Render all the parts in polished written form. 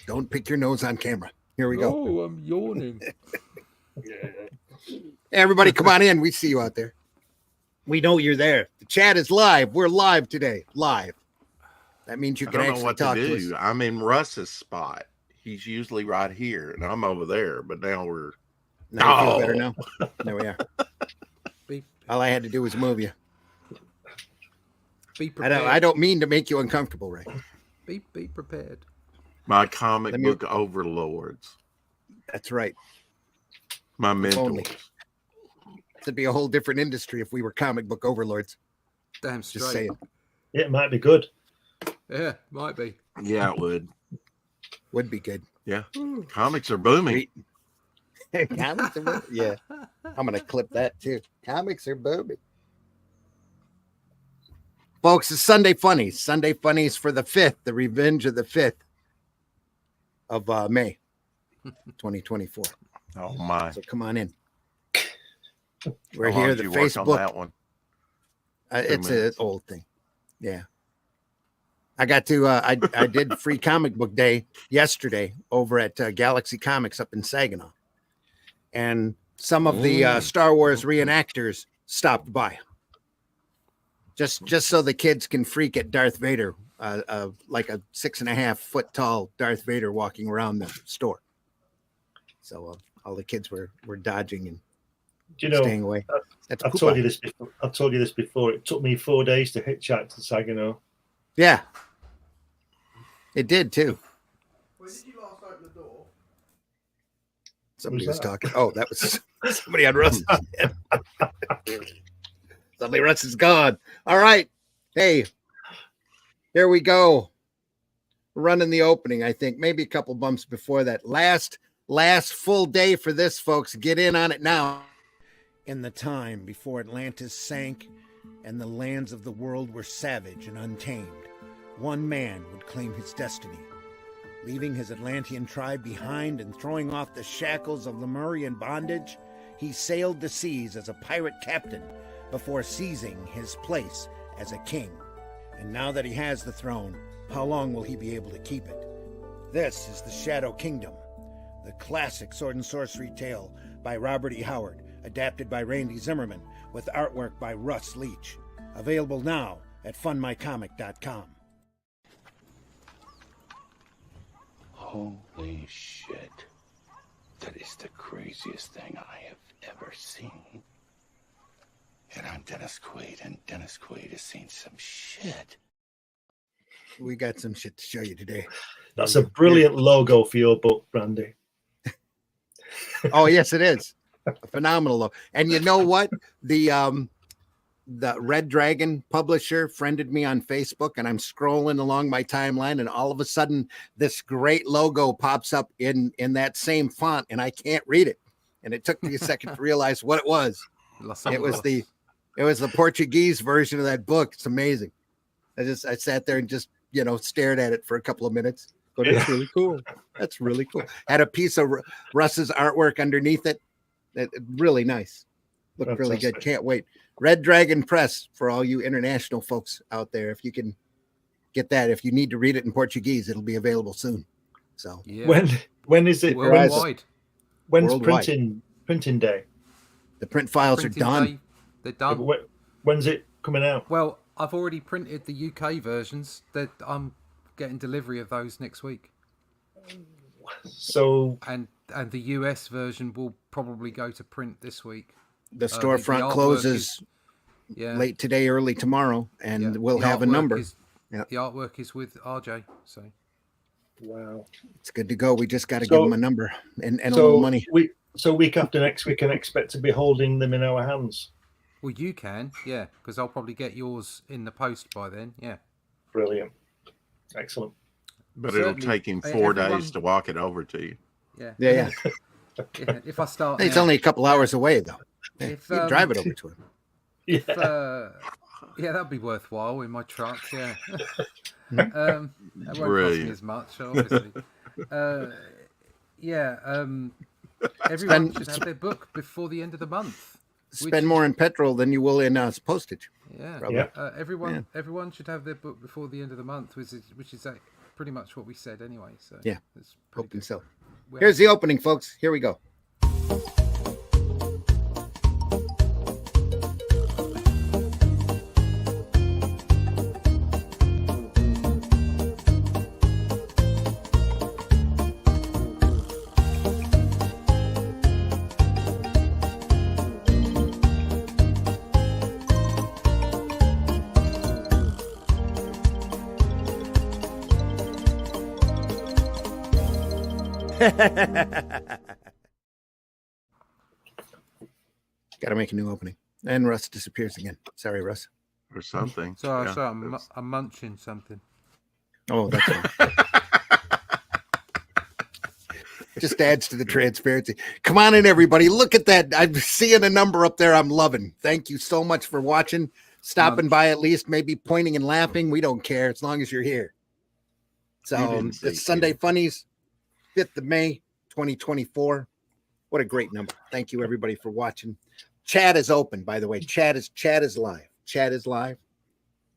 Don't pick your nose on camera. Here we go. Oh, I'm yawning. Hey, everybody, come on in. We see you out there. We know you're there. The chat is live. We're live today. Live. That means you can actually talk to us. I'm in Russ's spot. He's usually right here, and I'm over there. But now we're. Now you feel better now. There we are. All I had to do was move you. Be prepared. I don't mean to make you uncomfortable, Ray. Be prepared. My comic book overlords. That's right. My mentors. It'd be a whole different industry if we were comic book overlords. Damn straight. Just saying. Yeah, it might be good. Yeah, might be. Yeah, it would. Would be good. Yeah. Comics are booming. Comics are booming. Yeah. I'm going to clip that too. Comics are booming. Folks, it's Sunday Funnies. Sunday Funnies for the 5th, the revenge of the 5th of May 2024. Oh, my. So come on in. We're here. The Facebook. On that one? It's an old thing. Yeah. I got to, I did free comic book day yesterday over at Galaxy Comics up in Saginaw. And some of the Star Wars reenactors stopped by. Just so the kids can freak at Darth Vader, like a 6.5 foot tall Darth Vader walking around the store. So all the kids were dodging and staying away. I've told you this before. I've told you this before. It took me 4 days to hitchhike to Saginaw. Yeah, it did too. When did you last open the door? Somebody was talking. Oh, that was somebody on Russ. Suddenly Russ is gone. All right. Hey, here we go. Running the opening, I think. Maybe a couple bumps before that. Last full day for this, folks. Get in on it now. In the time before Atlantis sank and the lands of the world were savage and untamed, one man would claim his destiny. Leaving his Atlantean tribe behind and throwing off the shackles of Lemurian bondage, he sailed the seas as a pirate captain before seizing his place as a king. And now that he has the throne, how long will he be able to keep it? This is the Shadow Kingdom, the classic sword and sorcery tale by Robert E. Howard, adapted by Randy Zimmerman, with artwork by Russ Leach. Available now at funmycomic.com. Holy shit. That is the craziest thing I have ever seen. And I'm Dennis Quaid, and Dennis Quaid has seen some shit. We got some shit to show you today. That's a brilliant logo for your book, Brandy. Oh, yes, it is. A phenomenal logo. And you know what? The Red Dragon publisher friended me on Facebook, and I'm scrolling along my timeline, and all of a sudden this great logo pops up in that same font, and I can't read it. And it took me a second to realize what it was. It was the Portuguese version of that book. It's amazing. I sat there and just, stared at it for a couple of minutes. But it's really cool. That's really cool. Had a piece of Russ's artwork underneath it. Really nice. Looked really good. Can't wait. Red Dragon Press for all you international folks out there. If you can get that, if you need to read it in Portuguese, it'll be available soon. So yeah. When is it? Worldwide. When's printing day? The print files are done. They're done. When's it coming out? Well, I've already printed the UK versions. That I'm getting delivery of those next week. So and the US version will probably go to print this week. The storefront closes late today, early tomorrow, and we'll have a number. The artwork is with RJ. So wow, it's good to go. We just got to give them a number and a little money. Week after next, we can expect to be holding them in our hands. Well, you can, yeah, because I'll probably get yours in the post by then. Yeah, brilliant, excellent. But it'll take him 4 days to walk it over to you. Yeah. Yeah. Yeah, if I start, it's only a couple hours away though. If you drive it over to him. Yeah, that'd be worthwhile in my truck. Yeah, that won't cost me as much, obviously. Everyone should have their book before the end of the month. Spend more in petrol than you will in postage. Yeah. Everyone should have their book before the end of the month, which is pretty much what we said anyway. So Yeah. it's pretty Hoping good. so. Well, Here's the opening, folks. Here we go. Got to make a new opening. And Russ disappears again. Sorry, Russ. Or something. So, Yeah, I'm munching something. Oh, that's fine. Just adds to the transparency. Come on in, everybody. Look at that. I'm seeing a number up there I'm loving. Thank you so much for watching. Stopping by at least, maybe pointing and laughing. We don't care as long as you're here. So it's Sunday Funnies, 5th of May, 2024. What a great number. Thank you, everybody, for watching. Chat is open, by the way. Chat is live. Chat is live.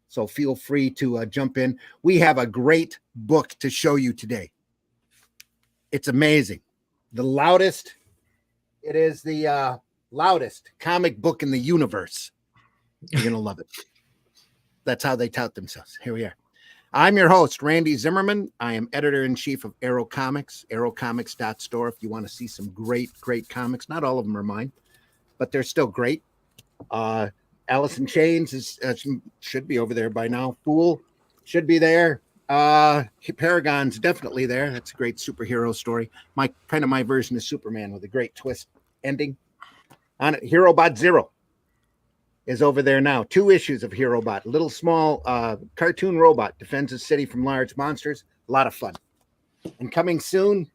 So feel free to jump in. We have a great book to show you today. It's amazing. The Loudest. It is the loudest comic book in the universe. You're going to love it. That's how they tout themselves. Here we are. I'm your host, Randy Zimmerman. I am editor-in-chief of Arrow Comics, arrowcomics.store. If you want to see some great comics, not all of them are mine, but they're still great. Alice in Chains should be over there by now. Fool should be there. Paragon's definitely there. That's a great superhero story. My version of Superman with a great twist ending. On it, HeroBot Zero is over there now. 2 issues of HeroBot. Little small cartoon robot defends his city from large monsters. A lot of fun. And coming soon,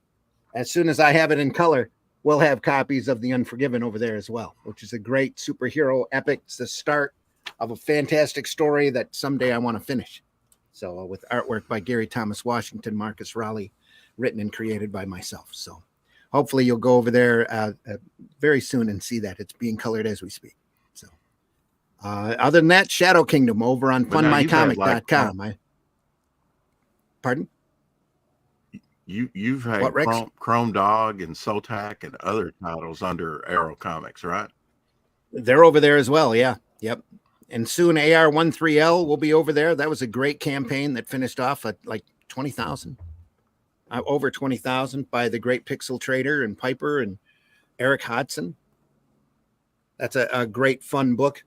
as soon as I have it in color, we'll have copies of The Unforgiven over there as well, which is a great superhero epic. It's the start of a fantastic story that someday I want to finish. So with artwork by Gary Thomas Washington, Marcus Raleigh, written and created by myself. So hopefully you'll go over there very soon and see that. It's being colored as we speak. So other than that, Shadow Kingdom over on funmycomic.com. Pardon? You've had Chrome Dog and Sotac and other titles under Arrow Comics, right? They're over there as well. Yeah. Yep. And soon AR13L will be over there. That was a great campaign that finished off at like 20,000, over 20,000 by the great Pixel Trader and Piper and Eric Hodson. That's a great fun book.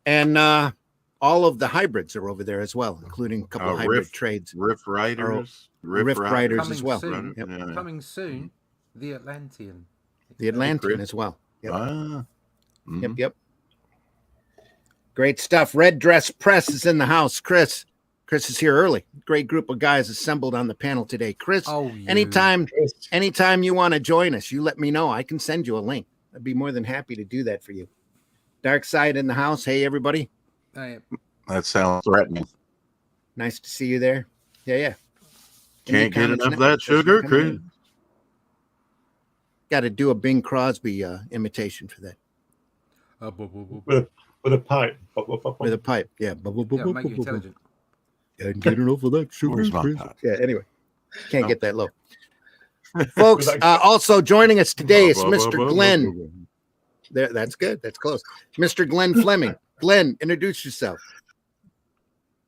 And all of the hybrids are over there as well, including a couple of hybrid trades. Rift Riders. Rift Riders as well. Soon, yep. Yeah. Coming soon, the Atlantean. The Atlantean as well. Yep. Yep. Great stuff. Red Dress Press is in the house. Chris is here early. Great group of guys assembled on the panel today. Chris, anytime you want to join us, you let me know. I can send you a link. I'd be more than happy to do that for you. Dark Side in the house. Hey, everybody. Hey. That sounds threatening. Nice to see you there. Yeah. Can't get enough of that sugar, Chris. Got to do a Bing Crosby imitation for that. With a pipe. With a pipe, yeah. Make you intelligent. And get enough of that sugar, Chris. Pipe? Yeah, anyway. Can't get that low. Folks, also joining us today is Mr. Glenn. There, that's good. That's close. Mr. Glenn Fleming. Glenn, introduce yourself.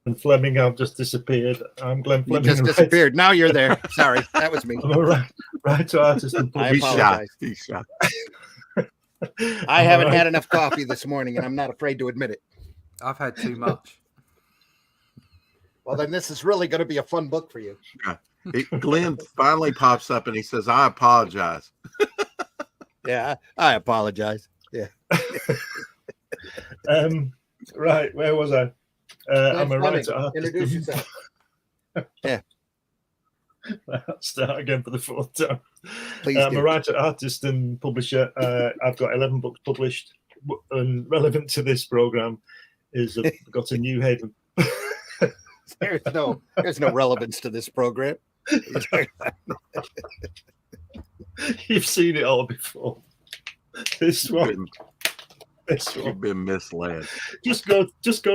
And Fleming, I've just disappeared. I'm Glenn Fleming. You just disappeared. Now you're there. Sorry, that was me. I'm a writer artist. And I apologize. He's shot. I haven't had enough coffee this morning, and I'm not afraid to admit it. I've had too much. Well, then this is really going to be a fun book for you. Glenn finally pops up and he says, "I apologize." Yeah, I apologize. Yeah. Right, where was I? I'm a writer artist. Introduce yourself. Yeah. I'll start again for the 4th time. Please I'm do. a writer, artist, and publisher. I've got 11 books published, and relevant to this program is I've got a new head. There's no relevance to this program. You've seen it all before. This one. This You've one. been misled. Just go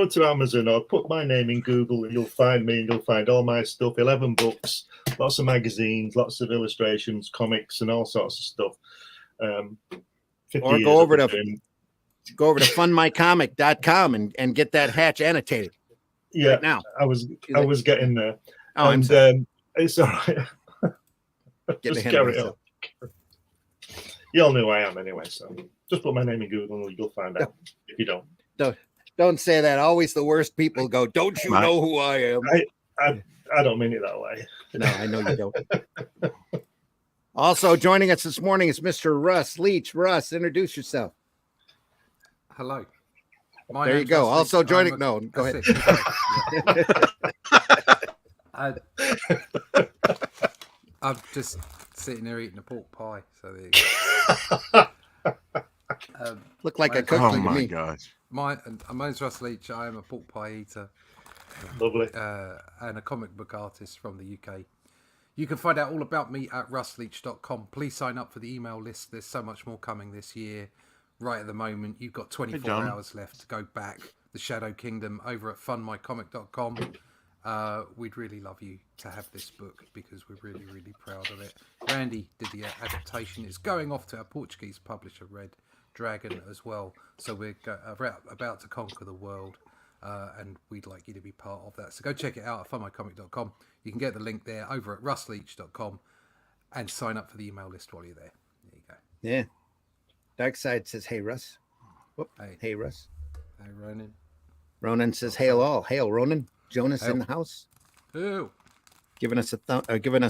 to Amazon or put my name in Google and you'll find me and you'll find all my stuff. 11 books, lots of magazines, lots of illustrations, comics, and all sorts of stuff. 50 Or years go over I've to been doing- funmycomic.com and get that hatch annotated. yeah. Right now. I was getting there. Oh, I'm and sorry. it's all right. Getting Just ahead of carry myself. on. You all know who I am anyway, so just put my name in Google and you'll find out if you don't. Don't say that. Always the worst people go, don't you Mike. know who I am? I don't mean it that way. No, I know you don't. Also joining us this morning is Mr. Russ Leach. Russ, introduce yourself. Hello. There you go. Also joining. No, go ahead. I'm just sitting there eating a pork pie. So there you go. Look like a my- cook Oh to my me. gosh. My name's Russ Leach. I am a pork pie eater Lovely. and a comic book artist from the UK. You can find out all about me at russleach.com. Please sign up for the email list. There's so much more coming this year. Right at the moment, you've got 24 John. hours left to go back. The Shadow Kingdom over at funmycomic.com. We'd really love you to have this book because we're really, really proud of it. Randy did the adaptation. It's going off to a Portuguese publisher, Red Dragon, as well. So we're about to conquer the world, and we'd like you to be part of that. So go check it out at funmycomic.com. You can get the link there over at russleach.com and sign up for the email list while you're there. There you go. Yeah. Darkside says, hey, Russ. Whoop. Hey. Hey, Russ. Hey, Ronan. Ronan says, hail all. Hail, Ronan. Jonas Hail. in the house. Ew. Giving us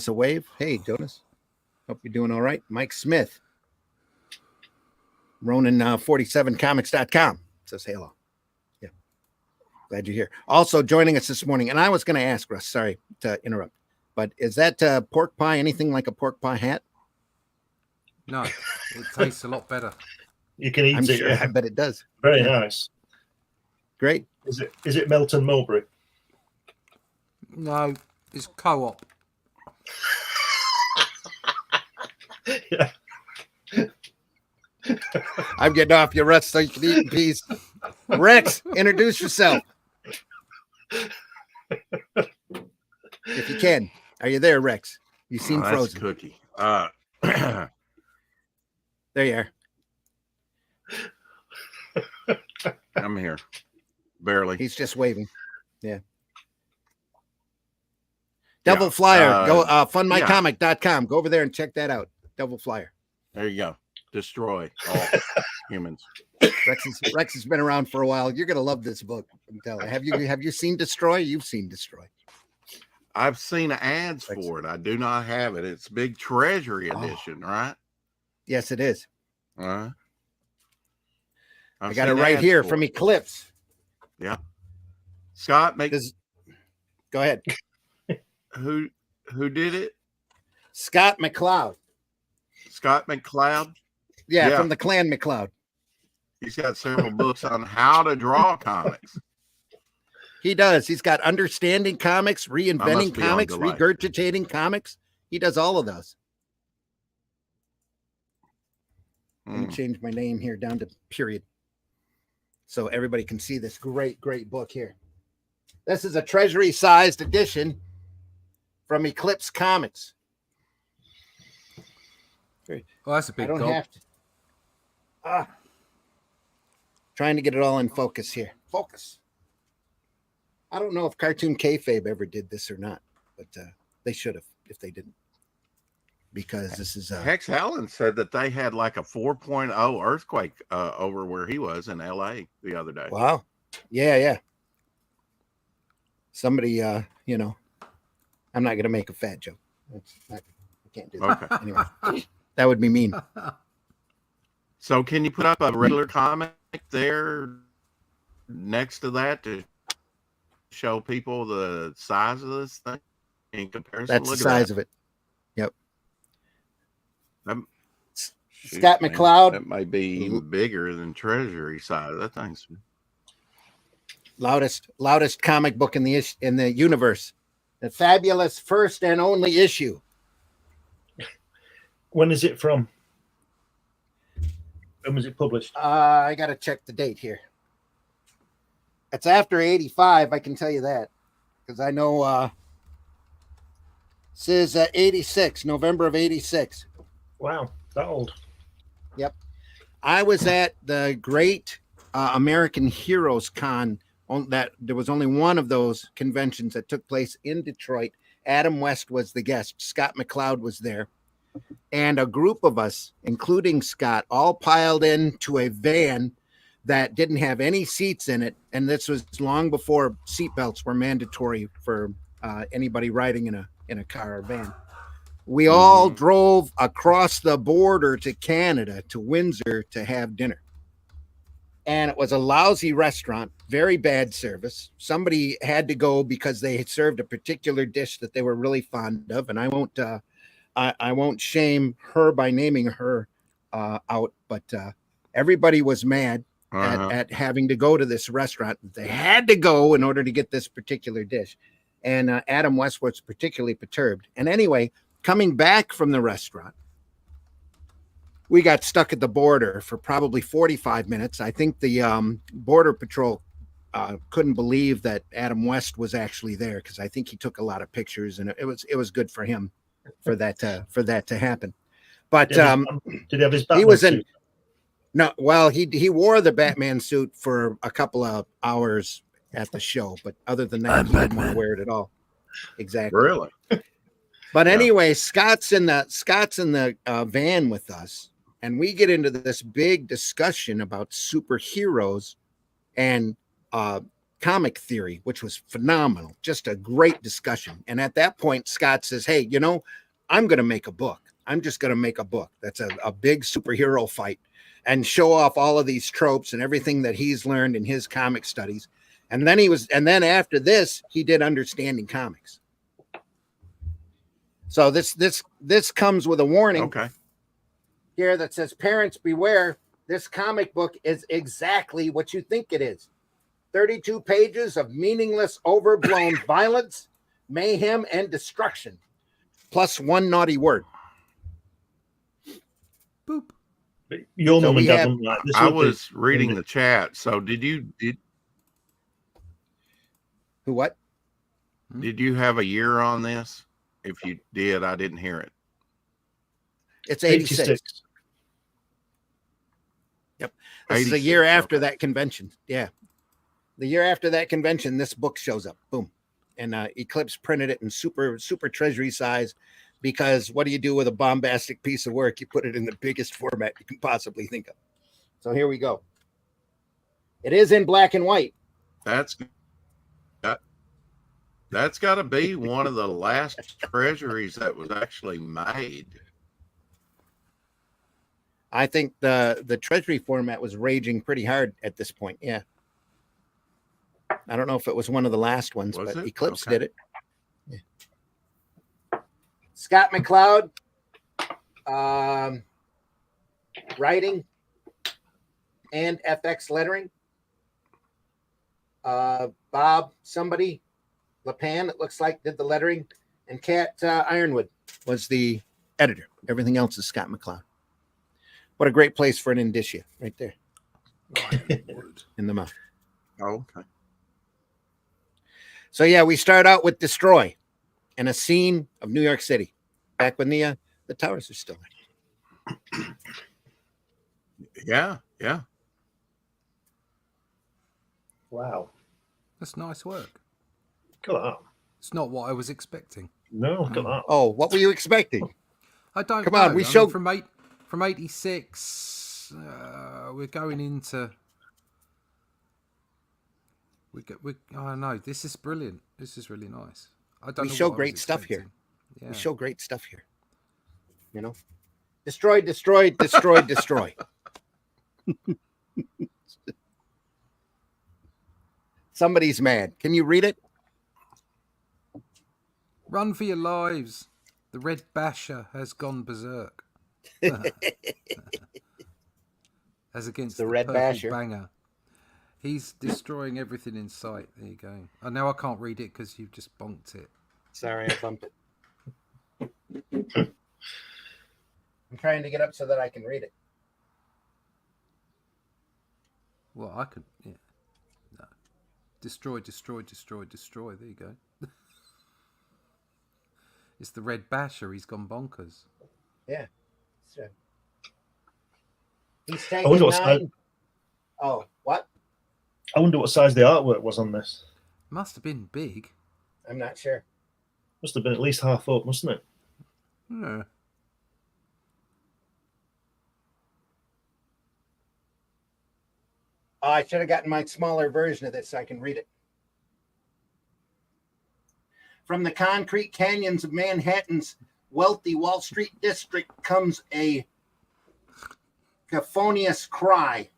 a wave. Hey, Jonas. Hope you're doing all right. Mike Smith. Ronan47comics.com says, hail all. Yeah. Glad you're here. Also joining us this morning, and I was going to ask Russ, sorry to interrupt, but is that pork pie anything like a pork pie hat? No, it tastes a lot better. You can eat I'm it. sure. Yeah. I bet it does. Very Yeah. nice. Great. Is it Melton Mulberry? No, it's co-op. Yeah. I'm getting off your Russ so you can eat in peace. Rex, introduce yourself. If you can. Are you there, Rex? You seem That's frozen. Cookie. There you are. I'm here. Barely. He's just waving. Yeah. Devil Flyer. Go funmycomic.com. Go over there and check that out. Devil Flyer. There you go. Destroy all humans. Rex has been around for a while. You're gonna love this book. I'm telling you. Have you seen Destroy? You've seen Destroy. I've seen ads Rex. for it. I do not have it. It's big treasury edition, right? Yes, it is. I've I got it seen right ads here for from it. Eclipse. Yeah. Scott, Go ahead. who did it? Scott McCloud. Scott McCloud. Yeah, Yeah. from the Clan McCloud. He's got several books on how to draw comics. He does. He's got understanding comics, reinventing be on comics, delay. regurgitating comics. He does all of those. Let me change my name here down to period, so everybody can see this great book here. This is a treasury-sized edition from Eclipse Comics. Oh, that's a I big don't gob. have to. Trying to get it all in focus here. Focus. I don't know if Cartoon Kayfabe ever did this or not, but they should have if they didn't. Because this is Hex Allen said that they had like a 4.0 earthquake over where he was in LA the other day. wow. Yeah. Somebody, I'm not going to make a fat joke. I can't do that. Okay. Anyway, that would be mean. So can you put up a regular comic there next to that to show people the size of this thing in comparison? That's the Look at size that. of it. Yep. Shoot, Scott man, McCloud. That might be even bigger than Treasury size. That thing's Loudest comic book in the universe. The fabulous first and only issue. When is it from? When was it published? I got to check the date here. It's after 85, I can tell you that. Because I know this is 86, November of 86. Wow, that old. Yep. I was at the Great American Heroes Con. That there was only one of those conventions that took place in Detroit. Adam West was the guest. Scott McCloud was there. And a group of us, including Scott, all piled into a van that didn't have any seats in it. And this was long before seatbelts were mandatory for anybody riding in a car or van. We all drove across the border to Canada, to Windsor, to have dinner. And it was a lousy restaurant, very bad service. Somebody had to go because they had served a particular dish that they were really fond of. And I won't shame her by naming her out, but everybody was mad at having to go to this restaurant. They had to go in order to get this particular dish. And Adam West was particularly perturbed. And anyway, coming back from the restaurant, we got stuck at the border for probably 45 minutes. I think the Border Patrol couldn't believe that Adam West was actually there, because I think he took a lot of pictures, and it was good for him for that to happen. But did he have his Batman he was suit? No, well, he wore the Batman suit for a couple of hours at the show, but other than that, he didn't want to wear it at all. Exactly. Really? But anyway, Scott's in the van with us, and we get into this big discussion about superheroes and comic theory, which was phenomenal. Just a great discussion. And at that point, Scott says, "Hey, I'm going to make a book. I'm just going to make a book that's a big superhero fight and show off all of these tropes and everything that he's learned in his comic studies." And then after this, he did Understanding Comics. So this comes with a warning here that says, "Parents beware. This comic book is exactly what you think it is. 32 pages of meaningless, overblown violence, mayhem, and destruction, plus one naughty word." Boop. Your So mum and we dad have- wouldn't like this. I would they? was reading the chat. So did Who what? you have a year on this? If you did, I didn't hear it. It's 86. Yep. This is a year 86, after okay. that convention. Yeah. The year after that convention, this book shows up. Boom. And Eclipse printed it in super treasury size, because what do you do with a bombastic piece of work? You put it in the biggest format you can possibly think of. So here we go. It is in black and white. That's got to be one of the last treasuries that was actually made. I think the treasury format was raging pretty hard at this point. Yeah. I don't know if it was one of the last ones, Was but it? Eclipse Okay. did it. Yeah. Scott McCloud, writing and FX lettering. Bob somebody, LePan, it looks like, did the lettering, and Kat Ironwood was the editor. Everything else is Scott McCloud. What a great place for an indicia right there in the mouth. Oh, okay. So yeah, we start out with Destroy and a scene of New York City back when the towers are still there. Yeah. Wow. That's nice work. Look at that. It's not what I was expecting. No, look at that. Oh, what were you expecting? I don't Come know. on, we I mean, showed- from 86. We're going into. Oh no, this is brilliant. This is really nice. I don't. We know show what I was great stuff here. expecting. Yeah. We show great stuff here. Destroy, destroy, destroy, destroy. Somebody's mad. Can you read it? Run for your lives. The Red Basher has gone berserk. As against The the Red Purple Basher. Banger. He's destroying everything in sight. There you go. Oh, now I can't read it because you've just bonked it. Sorry, I bumped it. I'm trying to get up so that I can read it. Well, I could. Yeah. No. Destroy, destroy, destroy, destroy. There you go. It's the Red Basher. He's gone bonkers. Yeah. So, he's I wonder taking what size, 9. Oh, what? I wonder what size the artwork was on this. Must have been big. I'm not sure. Must have been at least half up, mustn't it? Yeah. Oh, I should have gotten my smaller version of this so I can read it. From the concrete canyons of Manhattan's wealthy Wall Street district comes a cacophonous cry.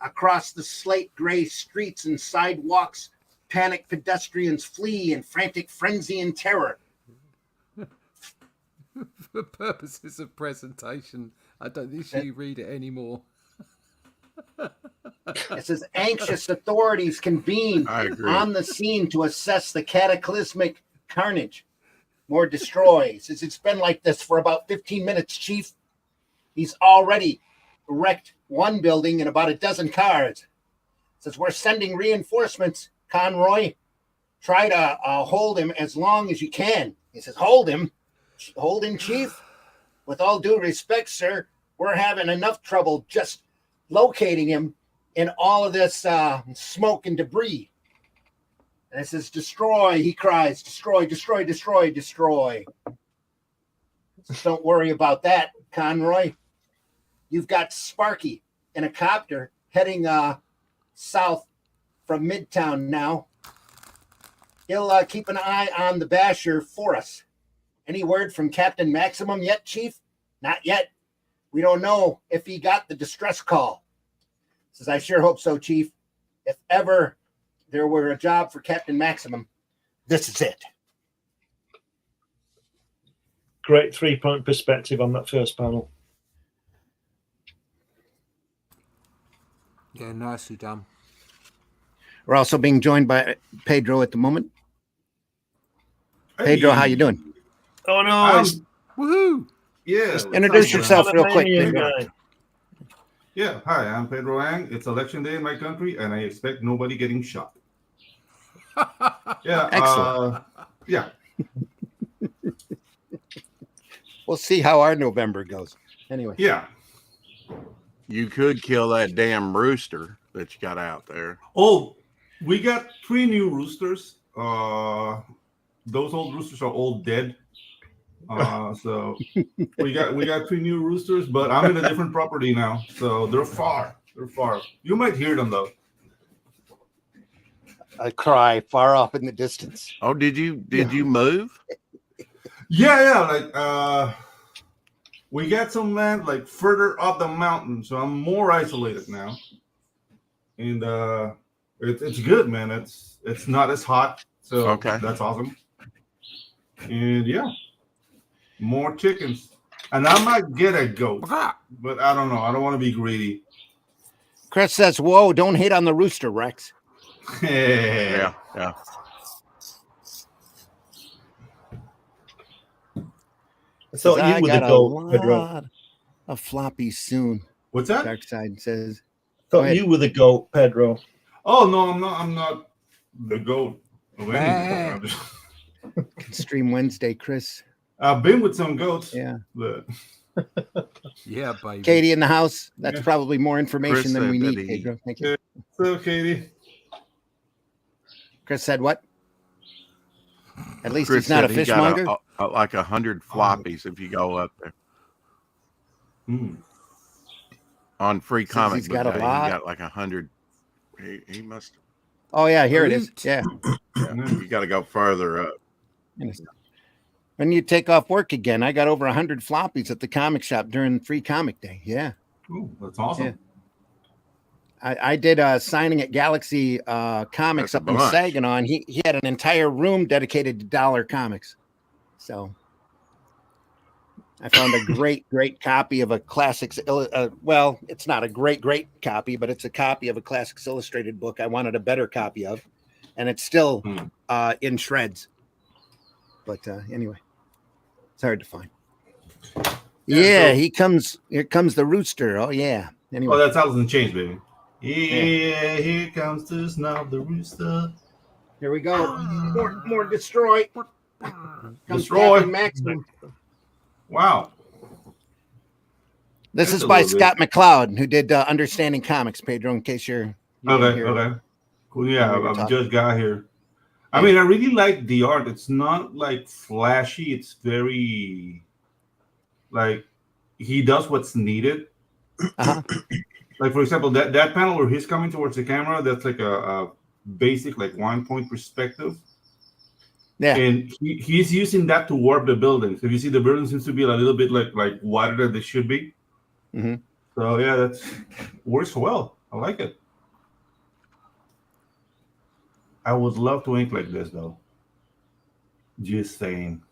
Across the slate gray streets and sidewalks, panicked pedestrians flee in frantic frenzy and terror. For purposes of presentation, I don't think you read it anymore. It says anxious authorities convene I agree. on the scene to assess the cataclysmic carnage. More destroy. Says it's been like this for about 15 minutes, Chief. He's already wrecked one building and about a dozen cars. Says we're sending reinforcements, Conroy. Try to hold him as long as you can. He says, hold him, Chief. With all due respect, sir, we're having enough trouble just locating him in all of this smoke and debris. And it says, destroy, he cries, destroy, destroy, destroy, destroy. Says, don't worry about that, Conroy. You've got Sparky in a copter heading south from Midtown now. He'll keep an eye on the Basher for us. Any word from Captain Maximum yet, Chief? Not yet. We don't know if he got the distress call. Says, I sure hope so, Chief. If ever there were a job for Captain Maximum, this is it. Great 3-point perspective on that first panel. Yeah, nicely done. We're also being joined by Pedro at the moment. Pedro, how you doing? Oh no! Woohoo! Yeah. Introduce yourself real quick, Panamanian Pedro. guy. Yeah. Hi, I'm Pedro Ang. It's election day in my country, and I expect nobody getting shot. Yeah. Excellent. Yeah. We'll see how our November goes. Anyway. Yeah. You could kill that damn rooster that you got out there. Oh, we got 3 new roosters. Those old roosters are all dead. So we got 3 new roosters, but I'm in a different property now, so they're far. They're far. You might hear them though. A cry far off in the distance. Oh, did you move? Yeah. We got some land like further up the mountain, so I'm more isolated now, and it's good, man. It's not as hot, so Okay. That's awesome. And yeah, more chickens, and I might get a goat, but I don't know. I don't want to be greedy. Chris says, whoa, don't hate on the rooster, Rex. Yeah. I thought you were the goat, Pedro. A floppy soon. What's that? Dark Side says. Thought ahead. you were the goat, Pedro. Oh no, I'm not. I'm not the goat of anything. I'm just- Stream Wednesday, Chris. I've been with some goats. Yeah. But Yeah, baby. Katie in the house. That's Yeah. probably more information Chris than we said need, that he- Pedro. Thank you. so, Katie. Chris said what? At least Chris he's not a said he got fishmonger. like 100 floppies if you go up there on free Says comic he's book got a day. lot. He got like 100. He must. Oh, yeah, here it is. Loot. Yeah. You got to go further up. When you take off work again, I got over 100 floppies at the comic shop during free comic day. Yeah. Oh, that's awesome. Yeah. I did a signing at Galaxy Comics That's a up in bunch. Saginaw, and he had an entire room dedicated to dollar comics. So I found a great copy of a Classics. Well, it's not a great copy, but it's a copy of a Classics Illustrated book I wanted a better copy of, and it's still in shreds. But anyway, it's hard to find. Yeah, so- he comes. Here comes the rooster. Oh yeah. Anyway. Oh, that's 1,000 change, baby. Yeah, here comes the snob, the rooster. Here we go. More destroy. Comes Destroy. Captain Maximum. Wow. This That's is a by little bit. Scott McCloud, who did Understanding Comics, Pedro, in case you didn't Okay, hear. okay. Cool. Yeah, we were I've talking. just got here. I Yeah. mean, I really like the art. It's not like flashy. It's very like he does what's needed. Uh-huh. Like for example, that panel where he's coming towards the camera, that's like a basic like 1 point perspective. Yeah. And he's using that to warp the buildings. If you see, the building seems to be a little bit like wider than they should be. Mm-hmm. So yeah, that works well. I like it. I would love to ink like this though. Just saying.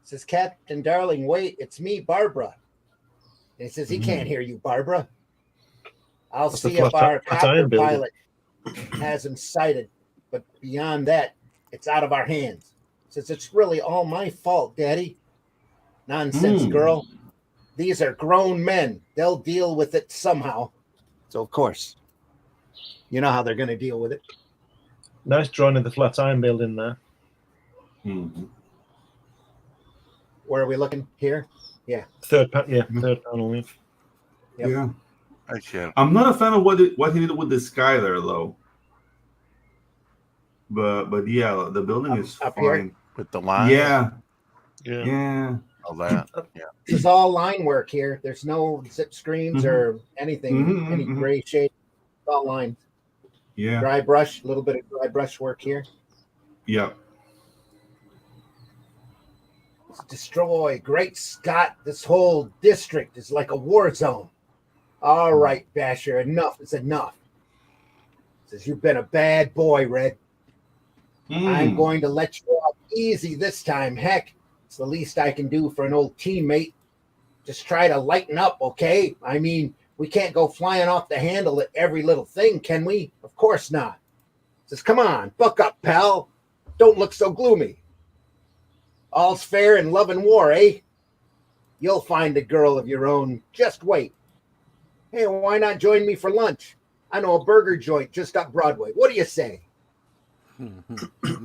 Says Captain Darling, wait, it's me, Barbara. And he says he can't hear you, Barbara. I'll That's the see if flat our iron copter building. pilot has him sighted, but beyond that, it's out of our hands. Says it's really all my fault, Daddy. Nonsense, girl. These are grown men. They'll deal with it somehow. So of course, you know how they're going to deal with it. Nice drawing of the Flatiron building there. Mm-hmm. Where are we looking here? Yeah. Third panel. Yeah. Yep. Yeah. Actually, I'm not a fan of what he did with the sky there though. But yeah, the building is up fine. here? with the line. Yeah. All that. Yeah. This is all line work here. There's no zip screens or anything, Mhm, any mhm. gray shade. It's all lines. Yeah. Dry brush, a little bit of dry brush work here. Yeah. Destroy. Great Scott, this whole district is like a war zone. All right, Basher, enough is enough. Says you've been a bad boy, Red. I'm going to let you off easy this time. Heck, it's the least I can do for an old teammate. Just try to lighten up, okay? I mean, we can't go flying off the handle at every little thing, can we? Of course not. Says, come on, buck up, pal. Don't look so gloomy. All's fair in love and war, eh? You'll find a girl of your own. Just wait. Hey, why not join me for lunch? I know a burger joint just up Broadway. What do you say? No,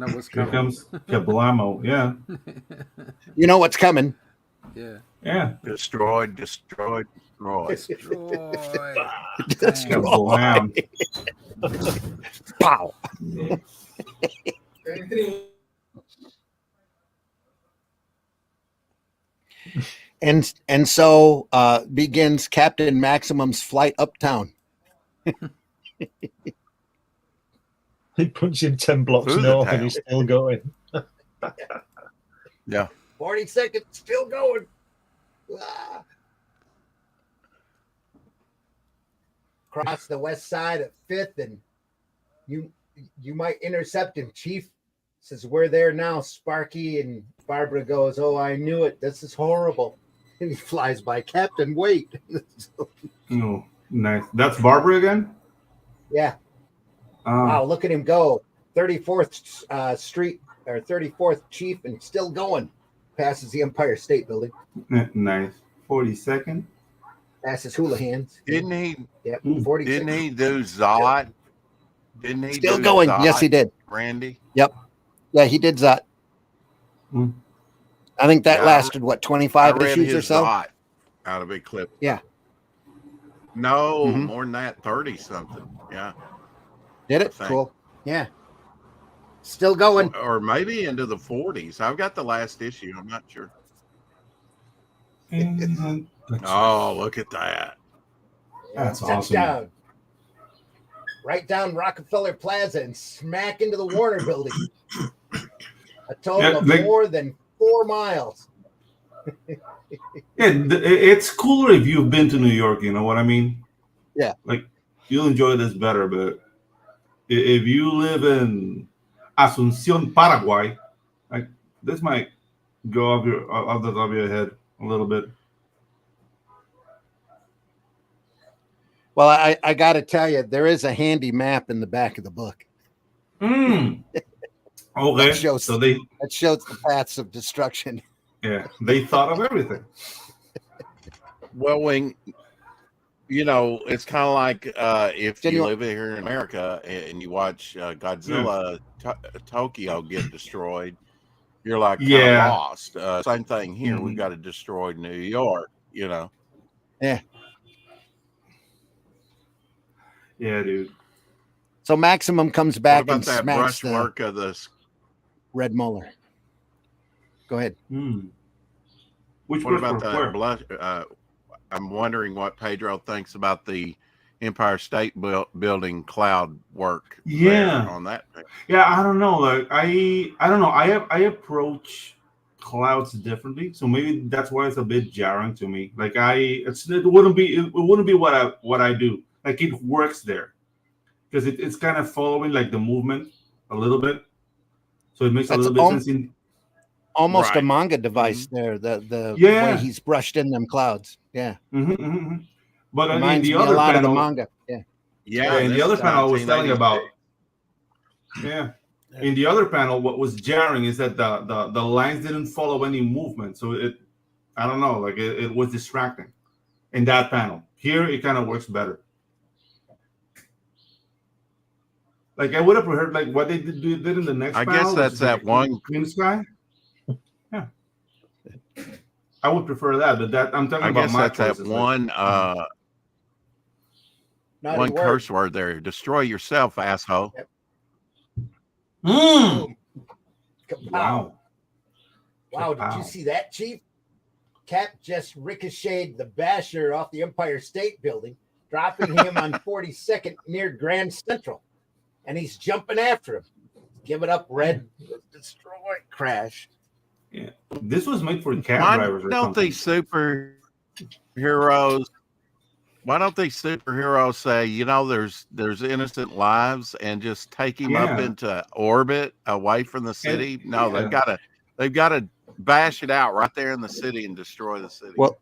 what's Here coming? comes Kablamo. Yeah. You know what's coming. Yeah. Yeah. Destroyed. Destroy. Kablam. Pow. And so begins Captain Maximum's flight uptown. He punched him 10 blocks Through the north town. and he's still going. Yeah. 40 seconds, still going. Ah. Cross the west side of 5th, and you might intercept him, Chief. Says, we're there now, Sparky. And Barbara goes, oh, I knew it. This is horrible. And he flies by. Captain, wait. Oh, nice. That's Barbara again? Yeah. Wow, look at him go. 34th Street or 34th Chief and still going. Passes the Empire State Building. Nice. 42nd. Passes Houlihan's. Didn't he? Yep, 40. Didn't he do Zod? Didn't he? Still do going. Zod, Yes, he did. Randy. Yep. Yeah, he did Zot. Hmm. I think that Yeah, lasted, what, 25 I read issues or his so? Zod out of a clip. Yeah. No, Mhm. more than that, 30 something. Yeah. Did it? think. Cool. Yeah. Still going. Or maybe into the 40s. I've got the last issue. I'm not sure. Oh, look at that. That's awesome. Touchdown. Right down Rockefeller Plaza and smack into the Warner Building. A total of more than 4 miles. Yeah, it's cooler if you've been to New York, you know what I mean? Yeah. Like, you'll enjoy this better, but if you live in Asunción, Paraguay, like, this might go off the top of your head a little bit. Well, I got to tell you, there is a handy map in the back of the book. Okay. That shows, so that shows the paths of destruction. they thought of everything. Well, You know, it's kind of like if Then you you- live here in America and you watch Godzilla Tokyo get destroyed, you're like kind of Yeah. lost. Same thing here. We've got to destroy New York, you know. Yeah. Yeah, dude. So Maximum comes What back about and that smacks the brushwork of the Red Molar. Go ahead. Which What about brushwork? that Where? blush? I'm wondering what Pedro thinks about the Empire State Building cloud work. Yeah. There on that. Yeah, I don't know. Like I don't know. I approach clouds differently, so maybe that's why it's a bit jarring to me. Like it wouldn't be what I do. Like it works there because it's kind of following like the movement a little bit, so it makes a That's little bit sense. In almost a Right. manga device there. The Yeah. way he's brushed in them clouds. Yeah. But in Reminds the me a other lot of the panel, manga. Yeah. yeah, in the other panel I was telling about. Yeah. In the other panel, what was jarring is that the lines didn't follow any movement. So I don't know, like it was distracting in that panel. Here, it kind of works better. Like I would have preferred like what they did in the next I panel. guess that's that one. Clean sky. Yeah. I would prefer that, but that I'm talking I about guess my that's that choices. one Naughty one word. curse word there. Destroy yourself, asshole. Mm. Kapow. Wow. Wow, did you see that, Chief? Cap just ricocheted the basher off the Empire State Building, dropping him on 42nd near Grand Central. And he's jumping after him. Give it up, Red. Destroy. Crash. Yeah. This was made for cab Why drivers. Or don't something. these superheroes? Why don't these superheroes say, you know, there's innocent lives and just take him up into orbit away from the city? No, they've got to bash it out right there in the city and destroy the city. Well,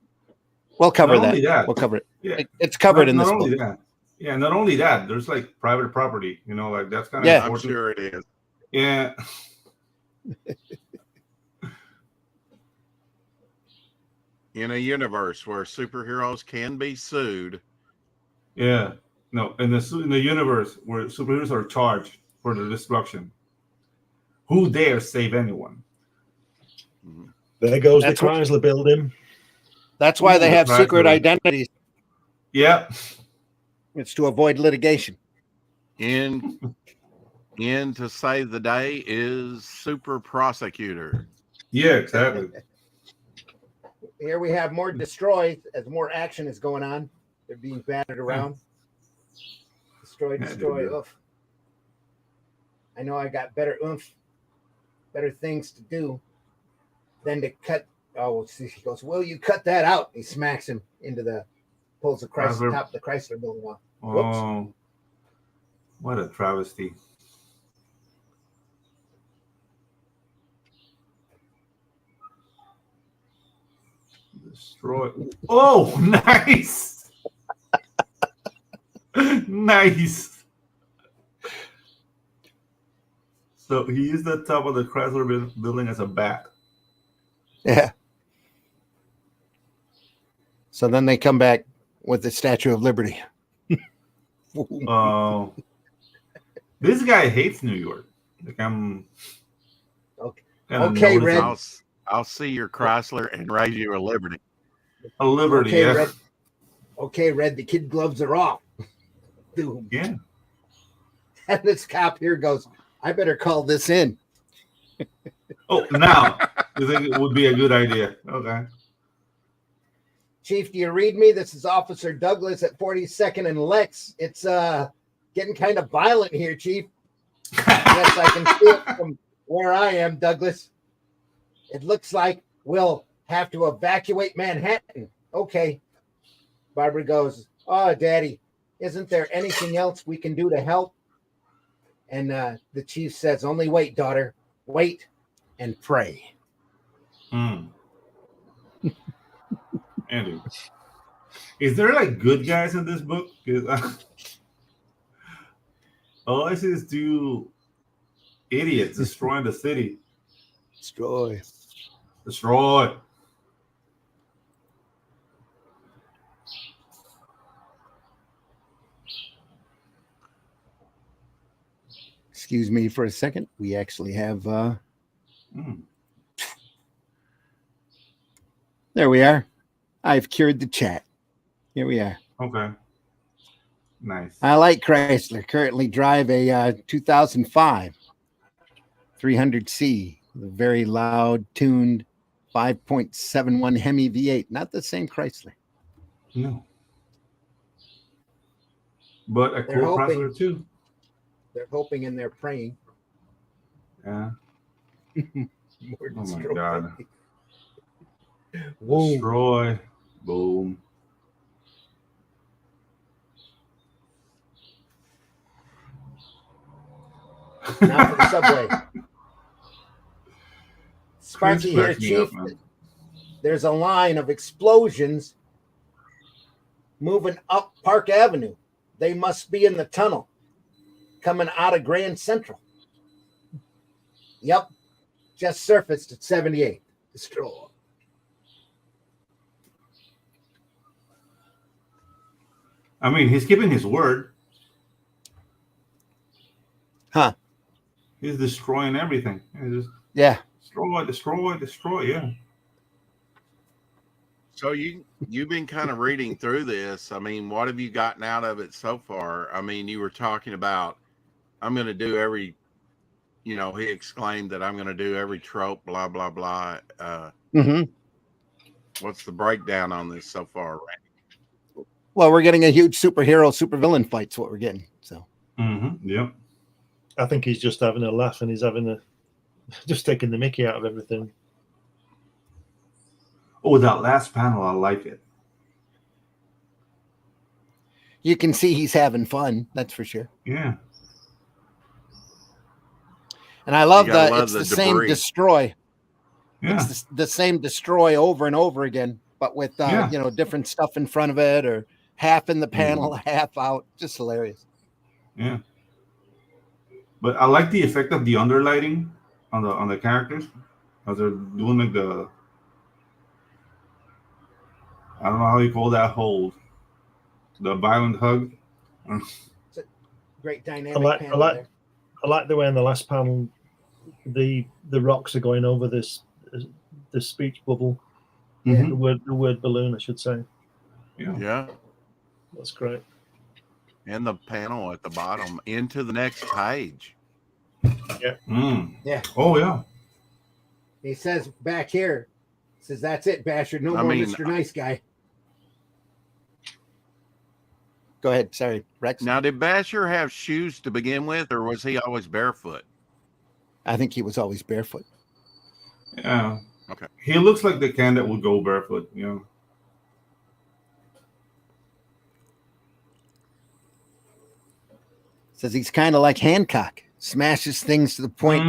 we'll cover Not that. only that. We'll cover it. Yeah. It's covered in not this only book. that. Yeah, not only that, there's like private property, you know, like that's kind of Yeah. I'm important. sure it is. Yeah. In a universe where superheroes can be sued. Yeah. No, in the universe where superheroes are charged for the destruction, who dares save anyone? There goes That's the Chrysler building. That's why they Ooh, have the secret Chrysler. identities. Yeah. It's to avoid litigation. In to save the day is super prosecutor. Yeah, exactly. Here we have more destroy as more action is going on. They're being battered around. Destroy. Yeah. Oof. I know I got better things to do than to cut. Oh, he goes, will you cut that out? He smacks him pulls the Chrysler, top of the Chrysler building off. Whoops. Oh, what a travesty. Destroy. Oh, nice. Nice. So he used the top of the Chrysler building as a bat. Yeah. So then they come back with the Statue of Liberty. Oh, this guy hates New York. Like I'm. Okay. kinda Okay, noticing. Red. I'll see your Chrysler and raise you a Liberty. A Liberty. Okay, Yeah. Red. Okay, Red. The kid gloves are off. Boom. Yeah. And this cop here goes, I better call this in. Oh, now you think it would be a good idea? Okay. Chief, do you read me? This is Officer Douglas at 42nd and Lex. It's getting kind of violent here, Chief. Yes, I can see it from where I am, Douglas. It looks like we'll have to evacuate Manhattan. Okay. Barbara goes, oh, Daddy, isn't there anything else we can do to help? And the chief says, only wait, daughter. Wait and pray. Andy, is there like good guys in this book? 'Cause, all I see is two idiots destroying the city. Destroy. Destroy. Excuse me for a second. We actually have. There we are. I've cured the chat. Here we are. Okay. Nice. I like Chrysler. Currently drive a 2005 300C, with a very loud, tuned 5.71 Hemi V8. Not the same Chrysler. No. But a They're cool hoping. Chrysler too. They're hoping and they're praying. Yeah. More Oh my destroy. God. Whoa. Destroy. Boom. Now for the subway. Sparky here, cracks me Chief. up, man. There's a line of explosions moving up Park Avenue. They must be in the tunnel coming out of Grand Central. Yep. Just surfaced at 78. Destroy. I mean, he's keeping his word. Huh. He's destroying everything. He's just Yeah. destroy. Yeah. So you've been kind of reading through this. I mean, what have you gotten out of it so far? I mean, you were talking about, I'm going to do every, he exclaimed that I'm going to do every trope, blah, blah, blah. What's the breakdown on this so far, Randy? Well, we're getting a huge superhero, supervillain fight's what we're getting. So. Yep. I think he's just having a laugh and he's just taking the mickey out of everything. Oh, that last panel, I like it. You can see he's having fun. That's for sure. Yeah. And I love love the same debris. destroy. Yeah. It's the same destroy over and over again, but with different stuff in front of it, or half in the panel, half out. Just hilarious. Yeah. But I like the effect of the underlighting on the characters as they're doing like the, I don't know how you call that hold, the violent hug. It's a great dynamic panel there. I like the way in the last panel the rocks are going over this speech bubble. The word balloon, I should say. Yeah. That's great. And the panel at the bottom into the next page. Yeah. Yeah. Oh yeah. He says back here, says that's it, Basher. No more Mr. Nice Guy. Go ahead. Sorry, Rex. Now, did Basher have shoes to begin with, or was he always barefoot? I think he was always barefoot. Yeah. Okay. He looks like the can that would go barefoot, Says he's kind of like Hancock. Smashes things to the point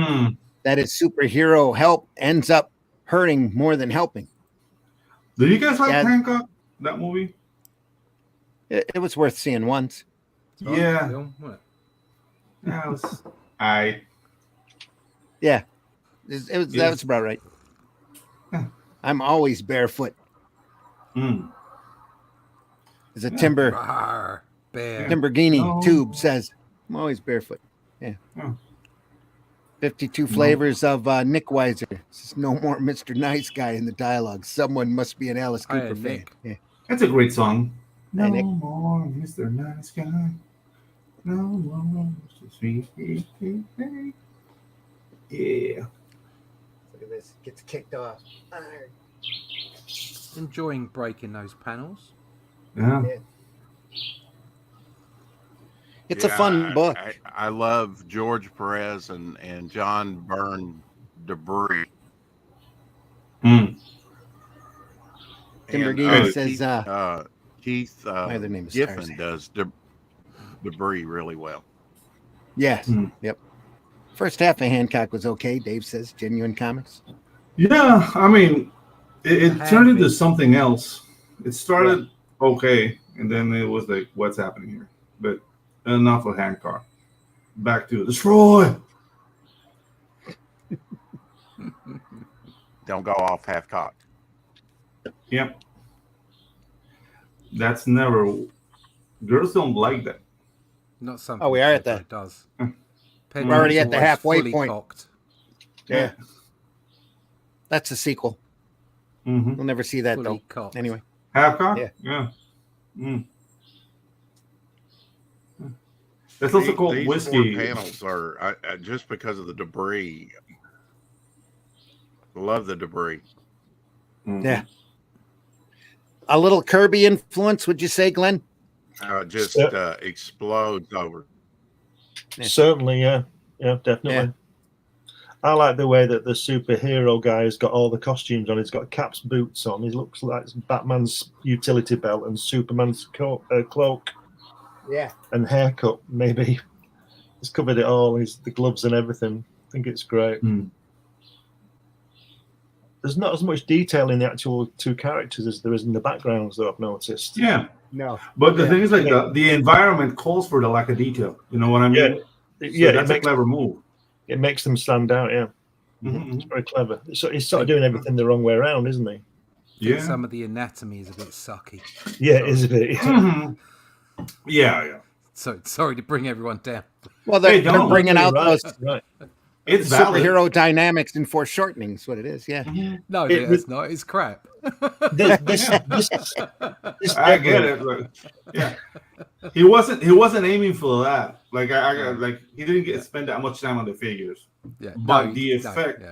that his superhero help ends up hurting more than helping. Did you guys like Hancock, that movie? It was worth seeing once. Yeah. Yeah, it was Yeah. That was about right. Yeah. I'm always barefoot. There's a Timberghini tube says, I'm always barefoot. Yeah. 52 flavors of Nick Weiser. Says, no more Mr. Nice Guy in the dialogue. Someone must be an Alice Cooper fan. Yeah. That's a great song. No Nick. more Mr. Nice Guy. No more Mr. Sweet. Yeah. Look at this. Gets kicked off. Enjoying breaking those panels. Yeah. It's a fun book. I love George Perez and John Byrne Debris. Timberghini says Keith other name is Giffen does Debris really well. Yes. Yep. First half of Hancock was okay, Dave says. Genuine Comics. Yeah, I mean, it turned into something else. It started okay, and then it was like, what's happening here? But enough of Hancock. Back to destroy. Don't go off half cocked. Yep. That's never. Girls don't like that. Not something. Oh, we are at that. It does. Penguin's We're already at the always halfway fully point. cocked. Yeah. That's a sequel. Mm-hmm. We'll never see that Fully though. cocked. Anyway. Halfcock? Yeah. Yeah. Mm. It's also called These whiskey. 4 panels are just because of the debris. Love the debris. Mhm. Yeah. A little Kirby influence, would you say, Glenn? Just explodes over. Yeah. Certainly, yeah, definitely. Yeah. I like the way that the superhero guy has got all the costumes on. He's got Cap's boots on. He looks like Batman's utility belt and Superman's cloak Yeah. and haircut. Maybe he's covered it all. The gloves and everything. I think it's great. Mm. There's not as much detail in the actual two characters as there is in the backgrounds, though, I've noticed. Yeah. No. But the thing is, like, the environment calls for the lack of detail. You know what I mean? Yeah, that's a clever move. It makes them stand out, yeah. Mm-hmm. It's very clever. So he's sort of doing everything the wrong way around, isn't he? Yeah. Some of the anatomy is a bit sucky. Yeah, it is a bit. Mm-hmm. Yeah. So sorry to bring everyone down. Well, they're don't. bringing out Right, those right. It's valid. superhero dynamics in foreshortening is what it is. Yeah. No, It it's not. It's crap. This I get it. But, yeah. He wasn't aiming for that. Like like he didn't spend that much time on the figures. Yeah. But no, the no, effect,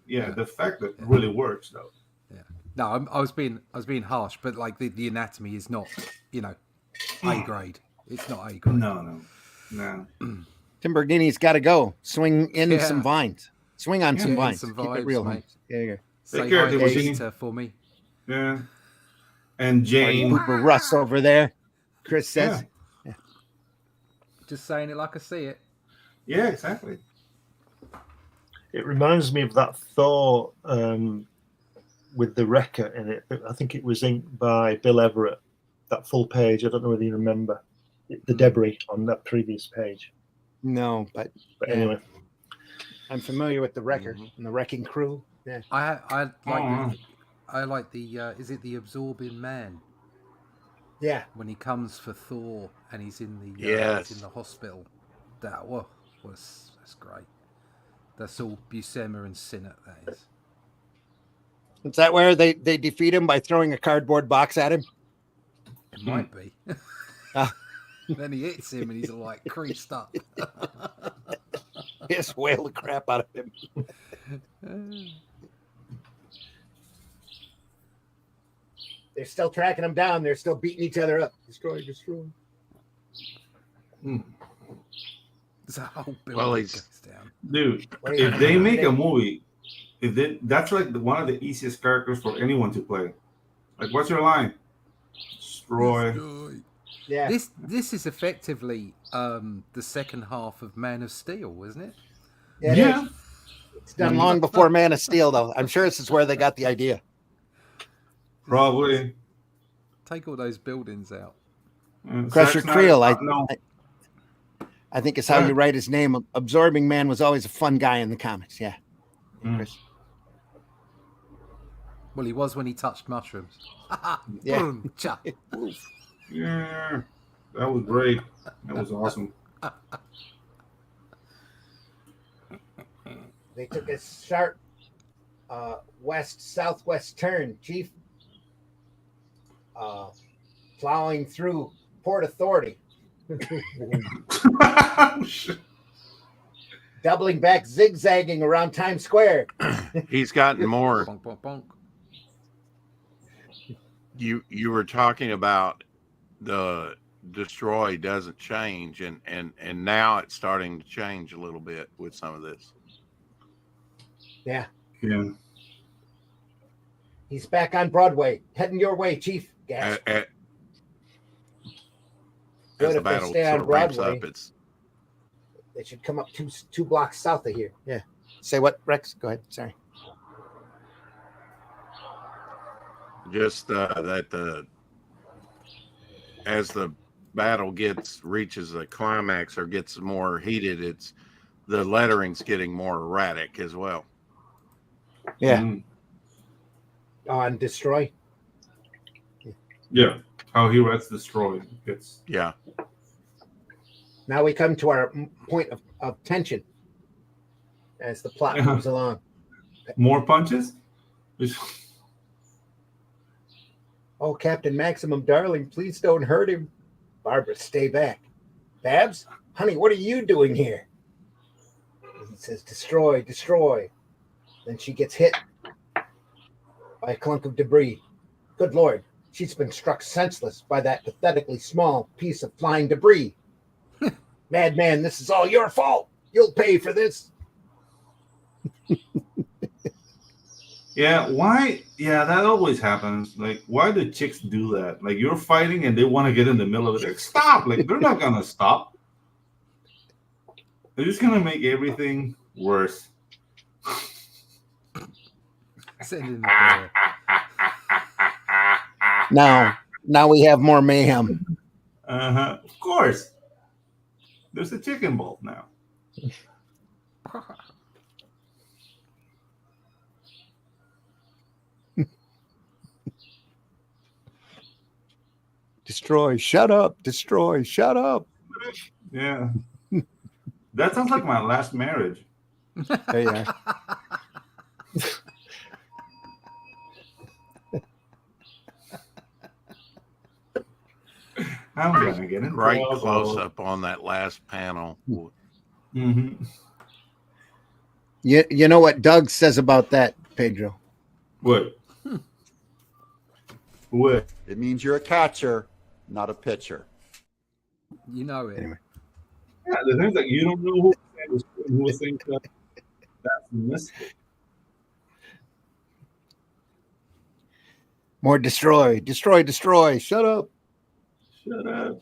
yeah. the effect that really works though. No, I was being harsh, but like the anatomy is not, A grade. It's not A grade. No. Tim Bergini's got to go. Swing in some vines. Swing on some Yeah, vines. some Keep it vibes, real, mate. mate. There you go. Say Take care, hi to Timothy. Peter for me. Yeah. And Jane. Cooper Russ over there. Chris says. Yeah. Just saying it like I see it. Yeah, exactly. It reminds me of that Thor with the Wrecker in it. I think it was inked by Bill Everett. That full page. I don't know whether you remember the debris on that previous page. No, but Anyway, I'm familiar with the Wrecker and the Wrecking Crew. Yeah. I like the is it the Absorbing Man Yeah. when he comes for Thor and he's in the Yes. he's in the hospital. That's great. That's all Buscema and Sinnott, that is. Is that where they defeat him by throwing a cardboard box at him? It might be. Then he hits him and he's all like creased up. Just whale the crap out of him. They're still tracking him down. They're still beating each other up. Destroy. There's a whole building Well, goes down. Dude, if they make a movie, that's like one of the easiest characters for anyone to play. Like, what's your line? Destroy. Yeah. This is effectively the second half of Man of Steel, isn't it? It is. It's done long before Man of Steel, though. I'm sure this is where they got the idea. Probably. Take all those buildings out. Crusher Creel, No. I think is how you write his name. Absorbing Man was always a fun guy in the comics. Yeah. Chris. Well, he was when he touched mushrooms. Yeah. Boom, cha. Yeah, that was great. That was awesome. They took a sharp west-southwest turn, Chief. Plowing through Port Authority. Doubling back, zigzagging around Times Square. He's gotten more. Bonk, bonk, bonk. You were talking about the destroy doesn't change, and now it's starting to change a little bit with some of this. Yeah. Yeah. He's back on Broadway. Heading your way, Chief. Gas. As Good the if they battle stay sort on of ramps Broadway. up, it's They should come up two blocks south of here. Yeah. Say what, Rex? Go ahead. Sorry. just that as the battle reaches a climax or gets more heated, it's the lettering's getting more erratic as well. Yeah. Mm. On Destroy. Yeah. How he writes destroy. It's Yeah. Now we come to our point of tension as the plot moves along. More punches? Oh, Captain Maximum, darling, please don't hurt him. Barbara, stay back. Babs, honey, what are you doing here? He says, destroy, destroy. Then she gets hit by a clunk of debris. Good Lord, she's been struck senseless by that pathetically small piece of flying debris. Madman, this is all your fault. You'll pay for this. Yeah, why? Yeah, that always happens. Like, why do chicks do that? Like, you're fighting and they want to get in the middle of it. Like, stop! Like, they're not gonna stop. They're just gonna make everything worse. Send in the bear. Now we have more mayhem. Of course. There's a chick involved now. Destroy, shut up, destroy, shut up. Yeah. That sounds like my last marriage. There you are. I'm gonna get in Great trouble. close up on that last panel. Mm-hmm. You know what Doug says about that, Pedro? What? What? It means you're a catcher, not a pitcher. You know it. Anyway. Yeah, the thing's like you don't know who thinks that's a mistake. More destroy, destroy, destroy. Shut up. Shut up.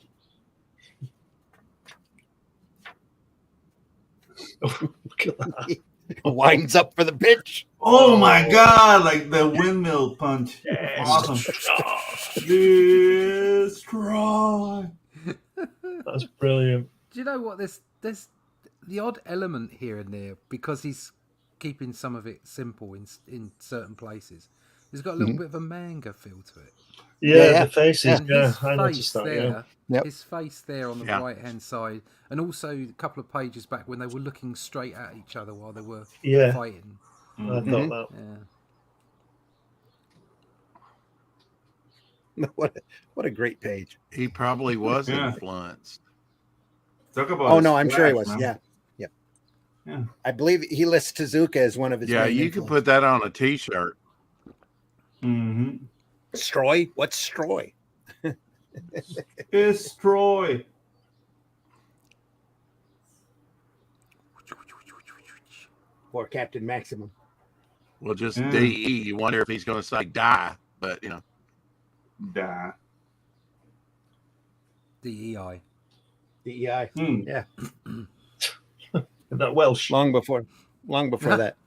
Winds up for the pitch. Oh my god, like the windmill punch. Yes. Awesome. Destroy. That's brilliant. Do you know what? There's the odd element here and there because he's keeping some of it simple in certain places. He's got a little bit of a manga feel to it. Yeah, the faces. And Yeah, his I noticed face that. there, Yeah. Yep. his face there on the Yeah. right hand side, and also a couple of pages back when they were looking straight at each other while they were Yeah. fighting. I thought that. Yeah. What a great page. He probably was Yeah. influenced. Talk about Oh a no, I'm sure he splash, was. man. Yeah. I believe he lists Tezuka as one of his. Yeah, main you can influences. put that on a T-shirt. Mm-hmm. Stroy. What's Stroy? Destroy. Or Captain Maximum. Well, just Yeah. DE. You wonder if he's going to say die, but you know. Die. DEI. DEI. Hmm. That Welsh. Long before that.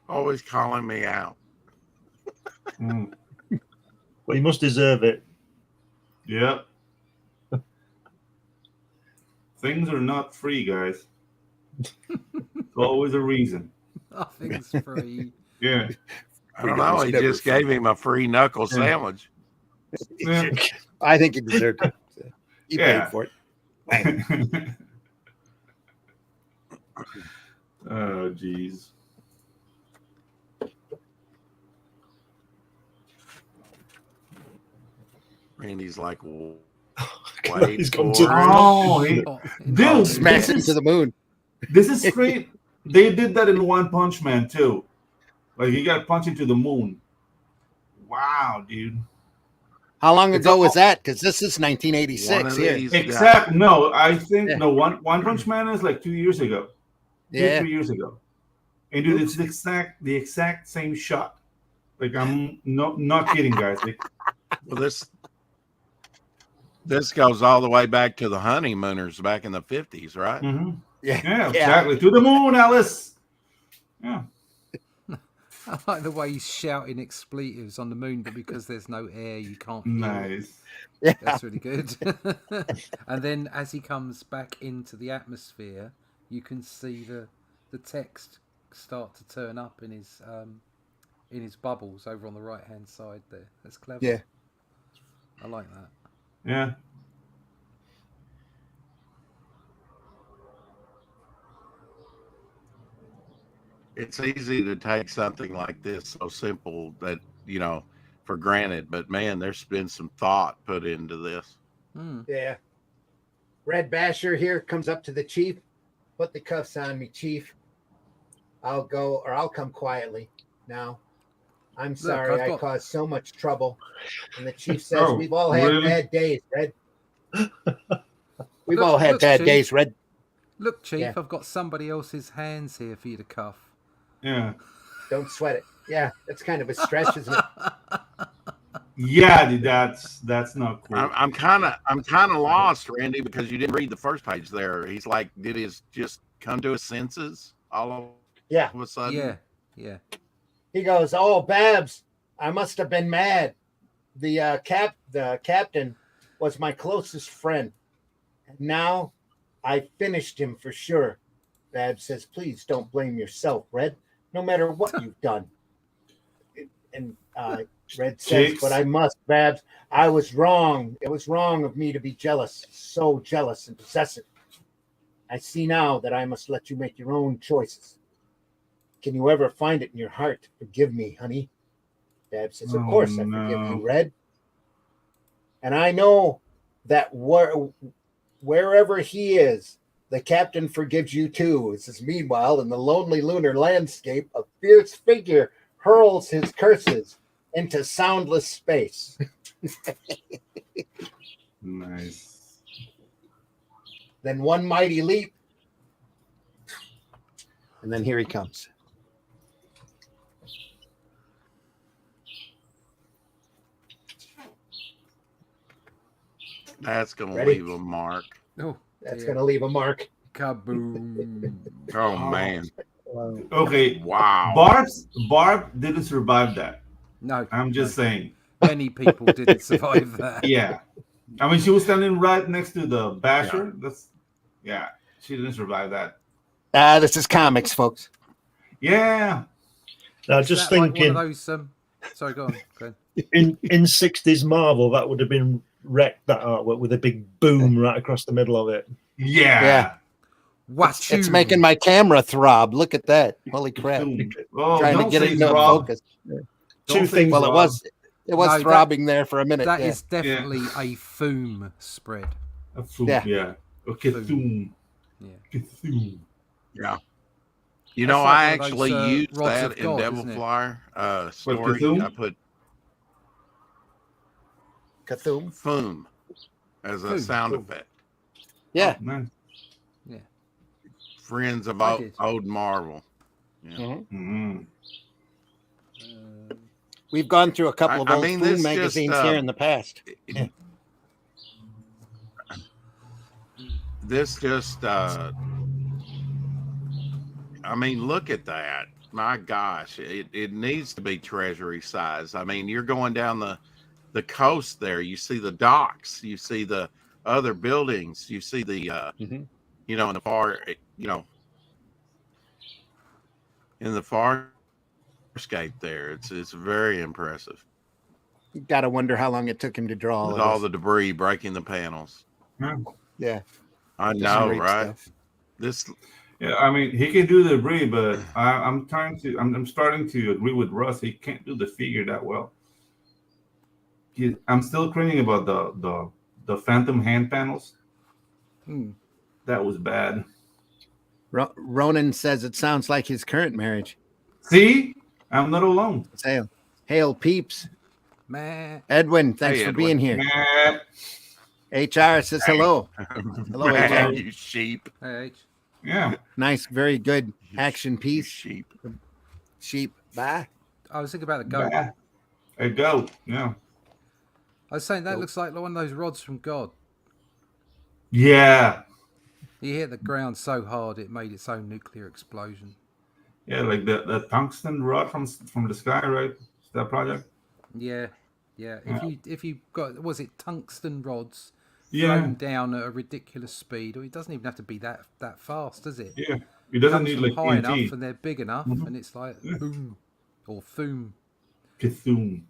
Always calling me out. Mm. Well, you must deserve it. Yep. Things are not free, guys. There's always a reason. Nothing's free. Yeah. I don't know. He just gave him a free knuckle sandwich. Yeah. I think he deserved it. He Yeah. paid for it. Oh, jeez. Randy's like, He's gone to the Oh, Oh, dude, Smash this it is, to the moon. this is straight. They did that in One Punch Man too. Like he got punched into the moon. Wow, dude. How long It's ago all- was that? Because this is one 1986 of here. these Exact. No, I think Yeah. no One Punch Man is like 2 years ago. Yeah. 3 years ago. And dude, it's the exact same shot. Like I'm not kidding, guys. Like, Well, this goes all the way back to the honeymooners back in the 50s, right? mhm. Yeah. Yeah, exactly. To the moon, Alice. Yeah. I like the way he's shouting expletives on the moon, but because there's no air, you can't hear it. Nice. Yeah. That's really good. And then as he comes back into the atmosphere, you can see the text start to turn up in his in his bubbles over on the right hand side there. That's clever. Yeah. I like that. Yeah. It's easy to take something like this so simple that, for granted, but man, there's been some thought put into this. Yeah. Red Basher here comes up to the chief. Put the cuffs on me, chief. I'll go, or I'll come quietly. Now, I'm sorry I caused so much trouble. And the chief says, we've all had bad days, Red. We've all had bad days, Red. Look, Chief, I've got somebody else's hands here for you to cuff. Yeah. Don't sweat it. Yeah, that's kind of a stretch, isn't it? Yeah, dude, that's not cool. I'm kind of lost, Randy, because you didn't read the first page there. He's like, did his just come to his senses all of a sudden? Yeah. He goes, "Oh, Babs, I must have been mad. The captain was my closest friend. Now I finished him for sure." Babs says, "Please don't blame yourself, Red. No matter what you've done." And Red says, "But I must, Babs. I was wrong. It was wrong of me to be jealous, so jealous and possessive. I see now that I must let you make your own choices. Can you ever find it in your heart to forgive me, honey?" Babs says, "Of course I forgive you, Red. And I know that wherever he is, the captain forgives you too." It says, "Meanwhile, in the lonely lunar landscape, a fierce figure hurls his curses into soundless space." Nice. Then one mighty leap, and then here he comes. That's going to leave a mark. Oh, that's going to leave a mark. Kaboom. Oh, man. Okay. Wow. Barb didn't survive that. No. I'm just saying. Many people didn't survive that. Yeah. I mean, she was standing right next to the basher. She didn't survive that. This is comics, folks. Yeah. Now, just thinking. Like one of those, sorry, go on. In 60s Marvel, that would have been wrecked, that artwork, with a big boom right across the middle of it. Yeah. It's making my camera throb. Look at that. Holy crap. Trying to get it into focus. Two things. Well, it was throbbing there for a minute. That is definitely a foom spread. A foom, yeah. Okay, foom. Yeah. Cthulhu. Yeah. I actually used that in Devil Flyer story. I put Foom as a sound effect. Yeah. Oh, nice. Yeah. Friends of old Marvel. Yeah. Mm-hmm. We've gone through a couple of old Foom magazines here in the past. This just look at that. My gosh, it needs to be treasury size. I mean, you're going down the coast there. You see the docks. You see the other buildings. You see the, in the far, in the farscape there. It's very impressive. You got to wonder how long it took him to draw all the debris breaking the panels. Yeah. I know, right? Stuff. Yeah, I mean, he can do the debris, but I'm starting to agree with Russ. He can't do the figure that well. I'm still cringing about the phantom hand panels. That was bad. Ronan says it sounds like his current marriage. See, I'm not alone. It's Hail peeps. Edwin, thanks for being here. HR says hello. Hello, HR. You sheep. Hey, H. Yeah. Nice, very good action piece. Sheep. Bye. I was thinking about the goat. A goat. Yeah. I was saying that looks like one of those rods from God. Yeah. He hit the ground so hard it made its own nuclear explosion. Yeah, like the tungsten rod from the sky, right? Is that project? Yeah. If you got, was it tungsten rods thrown down at a ridiculous speed? Or it doesn't even have to be that fast, does it? Yeah, it doesn't need like high TNT. enough, and they're big enough, and it's like boom. or Thum. Cthulhu.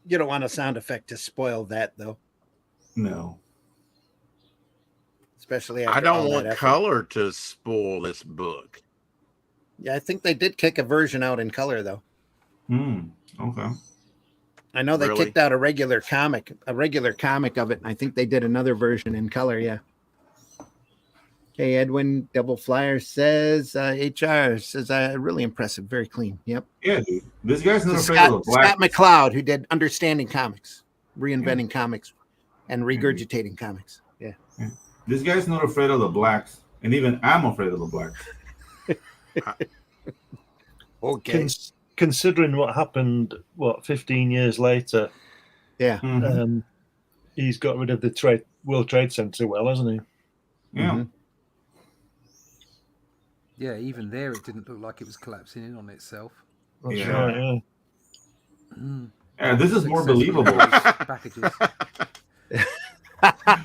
You don't want a sound effect to spoil that, though. No. Especially after I don't all that want effort. color to spoil this book. Yeah, I think they did kick a version out in color, though. Okay. I know they Really? kicked out a regular comic of it, and I think they did another version in color. Yeah. Okay, Edwin Double Flyer says, HR says, really impressive, very clean. Yep. Yeah, dude. This guy's not This is afraid of the black. Scott McCloud, who did Understanding Comics, reinventing comics, and regurgitating comics. Yeah. This guy's not afraid of the blacks, and even I'm afraid of the blacks. Okay. Considering what happened, 15 years later, Yeah. He's got rid of the World Trade Center, well, hasn't he? Yeah. Mm-hmm. Yeah, even there, it didn't look like it was collapsing in on itself. That's Yeah. right, Yeah, this is more Successful believable. packages.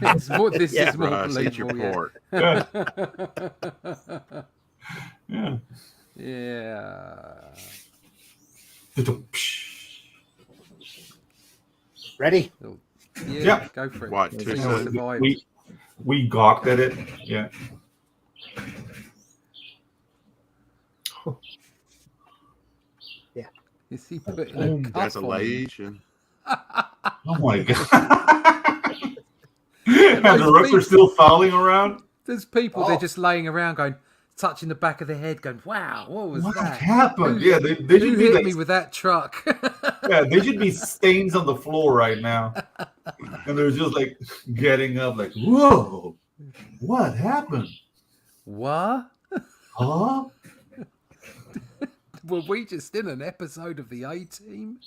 This is more Russ, eat your believable. pork. Yeah. Yeah. Ready? Yeah. Go for it. What, See too who soon? survives. We gawked at it. Yeah. Yeah. Is he putting a cuff on? Desolation. Oh my god. And the rooks are still falling around. There's people, they're just laying around going, touching the back of their head, going, wow, what was What that? happened? Who- Yeah, they Who should be hit like, me with that truck? yeah, they should be stains on the floor right now. And they're just like getting up, like, whoa, what happened? What? Huh? Were we just in an episode of the A-Team?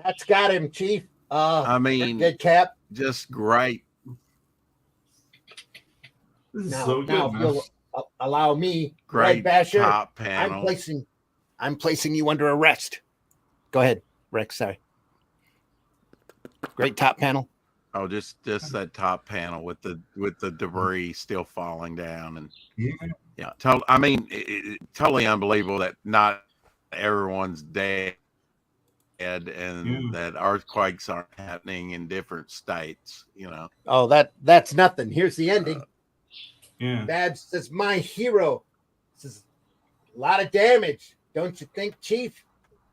That's got him, Chief. I mean, Good cap. just great. This is Now, so now good, if man. you'll allow me, Great Red Basher, top panel. I'm placing you under arrest. Go ahead, Rex. Sorry. Great top panel. Oh, just that top panel with the debris still falling down, and yeah, I mean, totally unbelievable that not everyone's dead, and that earthquakes aren't happening in different states. You know. Oh, that's nothing. Here's the ending. Yeah. Babs says, "My hero." This is a lot of damage, don't you think, Chief?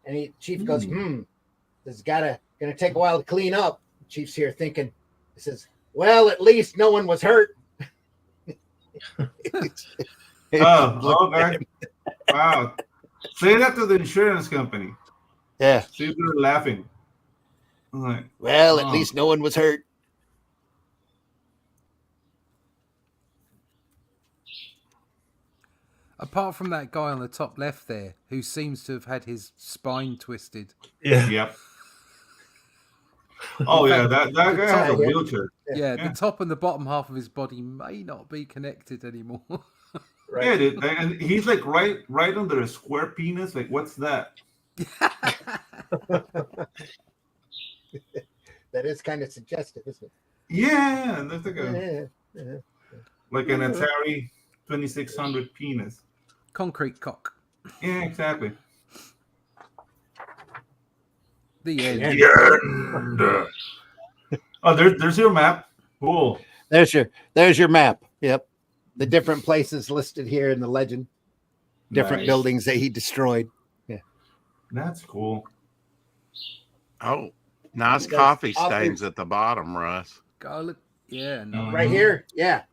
And Chief goes, This is gonna take a while to clean up. Chief's here thinking. He says, "Well, at least no one was hurt." Oh, okay. Wow. Say that to the insurance company. Yeah. See if they're laughing. I'm like, Well, at least no one was hurt. Apart from that guy on the top left there, who seems to have had his spine twisted. Yeah. yep. Oh yeah, that guy has a Yeah. wheelchair. Yeah, the top and the bottom half of his body may not be connected anymore. Right. Yeah, dude. And he's like right under a square penis. Like, what's that? That is kind of suggestive, isn't it? Yeah, and that's like a Yeah. like an Atari 2600 penis. Concrete cock. Yeah, exactly. The end. Yeah. Oh, there's your map. Cool. There's your map. Yep. The different places listed here in the legend. Different Nice. buildings that he destroyed. Yeah. That's cool. Oh, nice There's coffee authors- stains at the bottom, Russ. Go look. Yeah, no. Mhm. Right here. Yeah.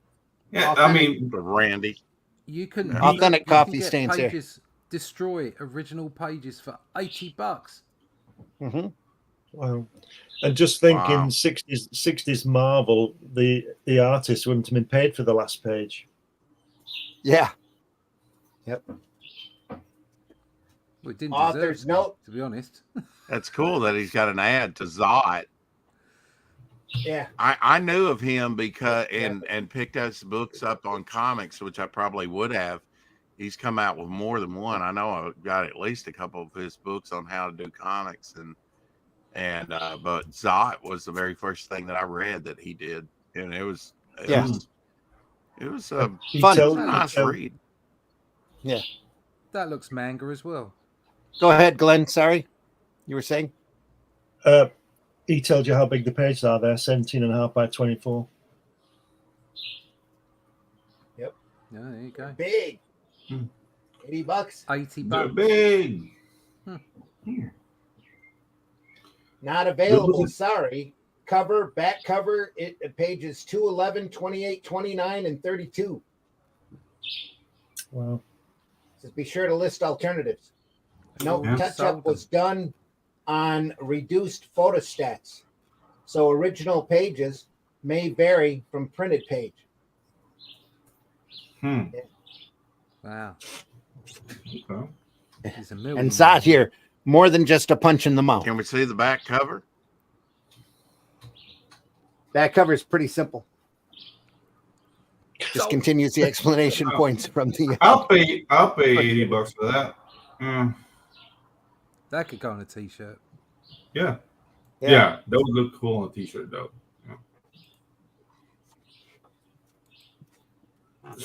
Yeah, I Authentic. mean, Randy. You can Authentic you can coffee get stains here. pages, destroy original pages for $80. Mm-hmm. Wow. And just thinking, Wow. 60s Marvel, the artist wouldn't have been paid for the last page. Yeah. Yep. Well, it didn't Author's deserve note. to be honest. That's cool that he's got an ad to Zot. Yeah. I knew of him because and picked his books up on comics, which I probably would have. He's come out with more than one. I know I got at least a couple of his books on how to do comics, but Zot was the very first thing that I read that he did, and it was Yeah. it was a He Fun. tells- nice read. Yeah. That looks manga as well. Go ahead, Glenn. Sorry, you were saying. He told you how big the pages are there, 17.5 by 24. Yep. Yeah, there you go. Big. Hmm. $80. $80. They're big. Not available. Sorry. Cover, back cover, pages 211, 28, 29, and 32. Wow. Just be sure to list alternatives. No Yeah. touch-up was done on reduced photostats. So original pages may vary from printed page. Wow. Okay. He's a million. And Zot here, more than just a punch in the mouth. Can we see the back cover? Back cover is pretty simple. Just continues the explanation points from the. I'll pay $80 for that. That could go on a t-shirt. Yeah. That would look cool on a t-shirt though.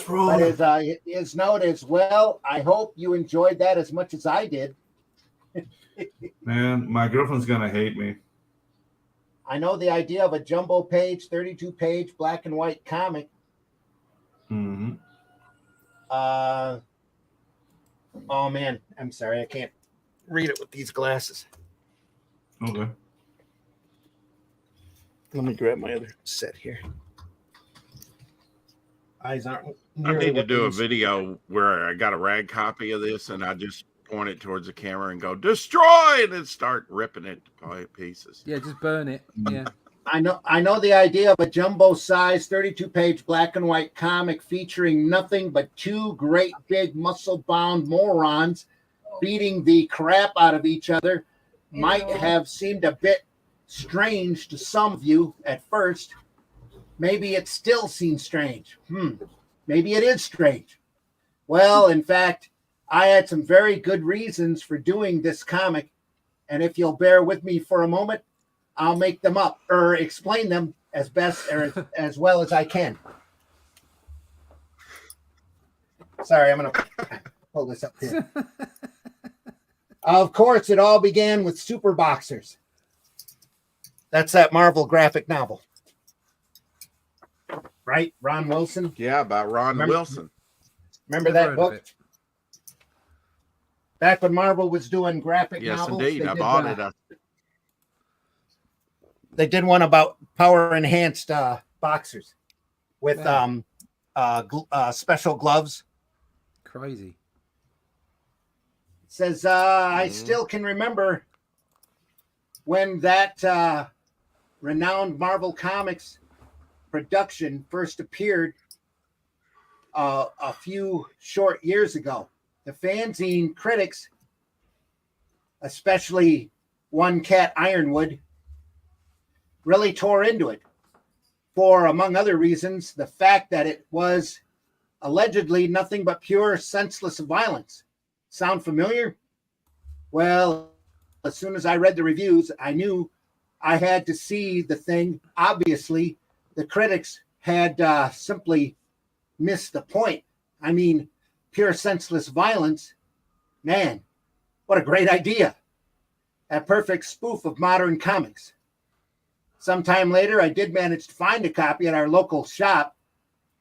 But his note is, well, I hope you enjoyed that as much as I did. Man, my girlfriend's gonna hate me. I know the idea of a jumbo page, 32-page black and white comic. Mm-hmm. Oh man, I'm sorry, I can't read it with these glasses. Okay. Let me grab my other set here. Eyes aren't. I need to do a video where I got a rag copy of this and I just point it towards the camera and go, destroy it, and start ripping it to pieces. Yeah, just burn it. Yeah. I know the idea of a jumbo size 32-page black and white comic featuring nothing but two great big muscle bound morons beating the crap out of each other might have seemed a bit strange to some of you at first. Maybe it still seems strange. Maybe it is strange. Well, in fact, I had some very good reasons for doing this comic, and if you'll bear with me for a moment, I'll make them up or explain them as best or as well as I can. Sorry, I'm going to pull this up here. Of course, it all began with Super Boxers. That's that Marvel graphic novel. Right? Ron Wilson? Yeah, about Ron Wilson. Remember that book? Back when Marvel was doing graphic novels. Yes, indeed. I bought it. They did one about power-enhanced boxers with special gloves. Crazy. It says, I still can remember when that renowned Marvel Comics production first appeared a few short years ago. The fanzine critics, especially one Cat Ironwood, really tore into it for, among other reasons, the fact that it was allegedly nothing but pure senseless violence. Sound familiar? Well, as soon as I read the reviews, I knew I had to see the thing. Obviously, the critics had simply missed the point. I mean, pure senseless violence. Man, what a great idea. A perfect spoof of modern comics. Sometime later, I did manage to find a copy at our local shop.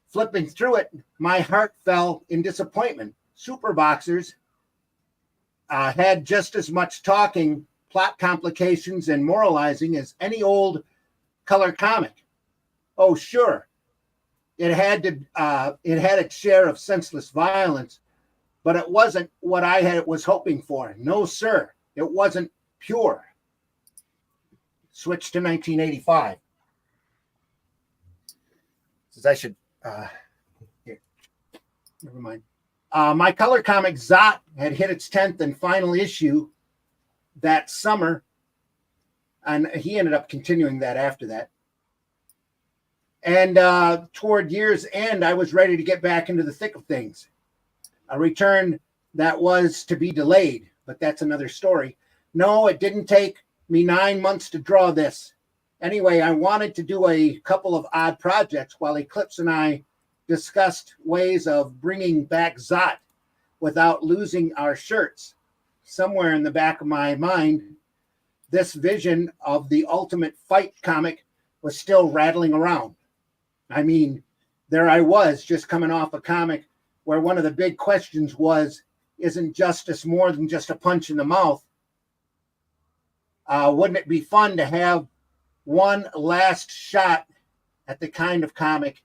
Flipping through it, my heart fell in disappointment. Super Boxers had just as much talking, plot complications, and moralizing as any old color comic. Oh, sure. It had its share of senseless violence, but it wasn't what I was hoping for. No, sir. It wasn't pure. Switch to 1985. Says I should here. Never mind. My color comic Zot had hit its 10th and final issue that summer, and he ended up continuing that after that. And toward year's end, I was ready to get back into the thick of things. A return that was to be delayed, but that's another story. No, it didn't take me 9 months to draw this. Anyway, I wanted to do a couple of odd projects while Eclipse and I discussed ways of bringing back Zot. without losing our shirts. Somewhere in the back of my mind, this vision of the Ultimate Fight comic was still rattling around. I mean, there I was just coming off a comic where one of the big questions was, isn't justice more than just a punch in the mouth? Wouldn't it be fun to have one last shot at the kind of comic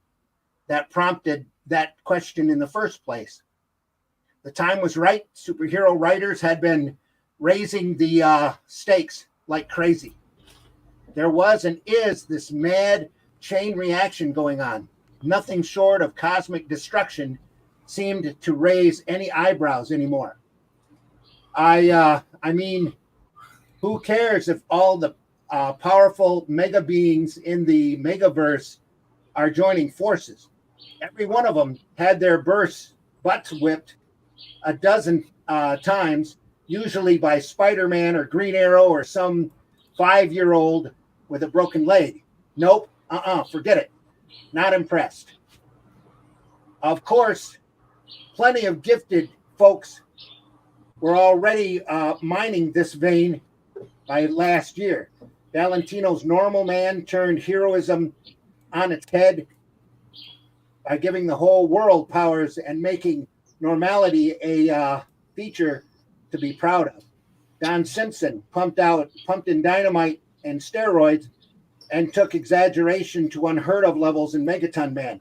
that prompted that question in the first place? The time was right. Superhero writers had been raising the stakes like crazy. There was and is this mad chain reaction going on. Nothing short of cosmic destruction seemed to raise any eyebrows anymore. I mean, who cares if all the powerful mega beings in the megaverse are joining forces? Every one of them had their butts whipped a dozen times, usually by Spider-Man or Green Arrow or some 5-year-old with a broken leg. Nope, forget it. Not impressed. Of course, plenty of gifted folks were already mining this vein by last year. Valentino's Normal Man turned heroism on its head by giving the whole world powers and making normality a feature to be proud of. Don Simpson pumped in dynamite and steroids and took exaggeration to unheard of levels in Megaton Man.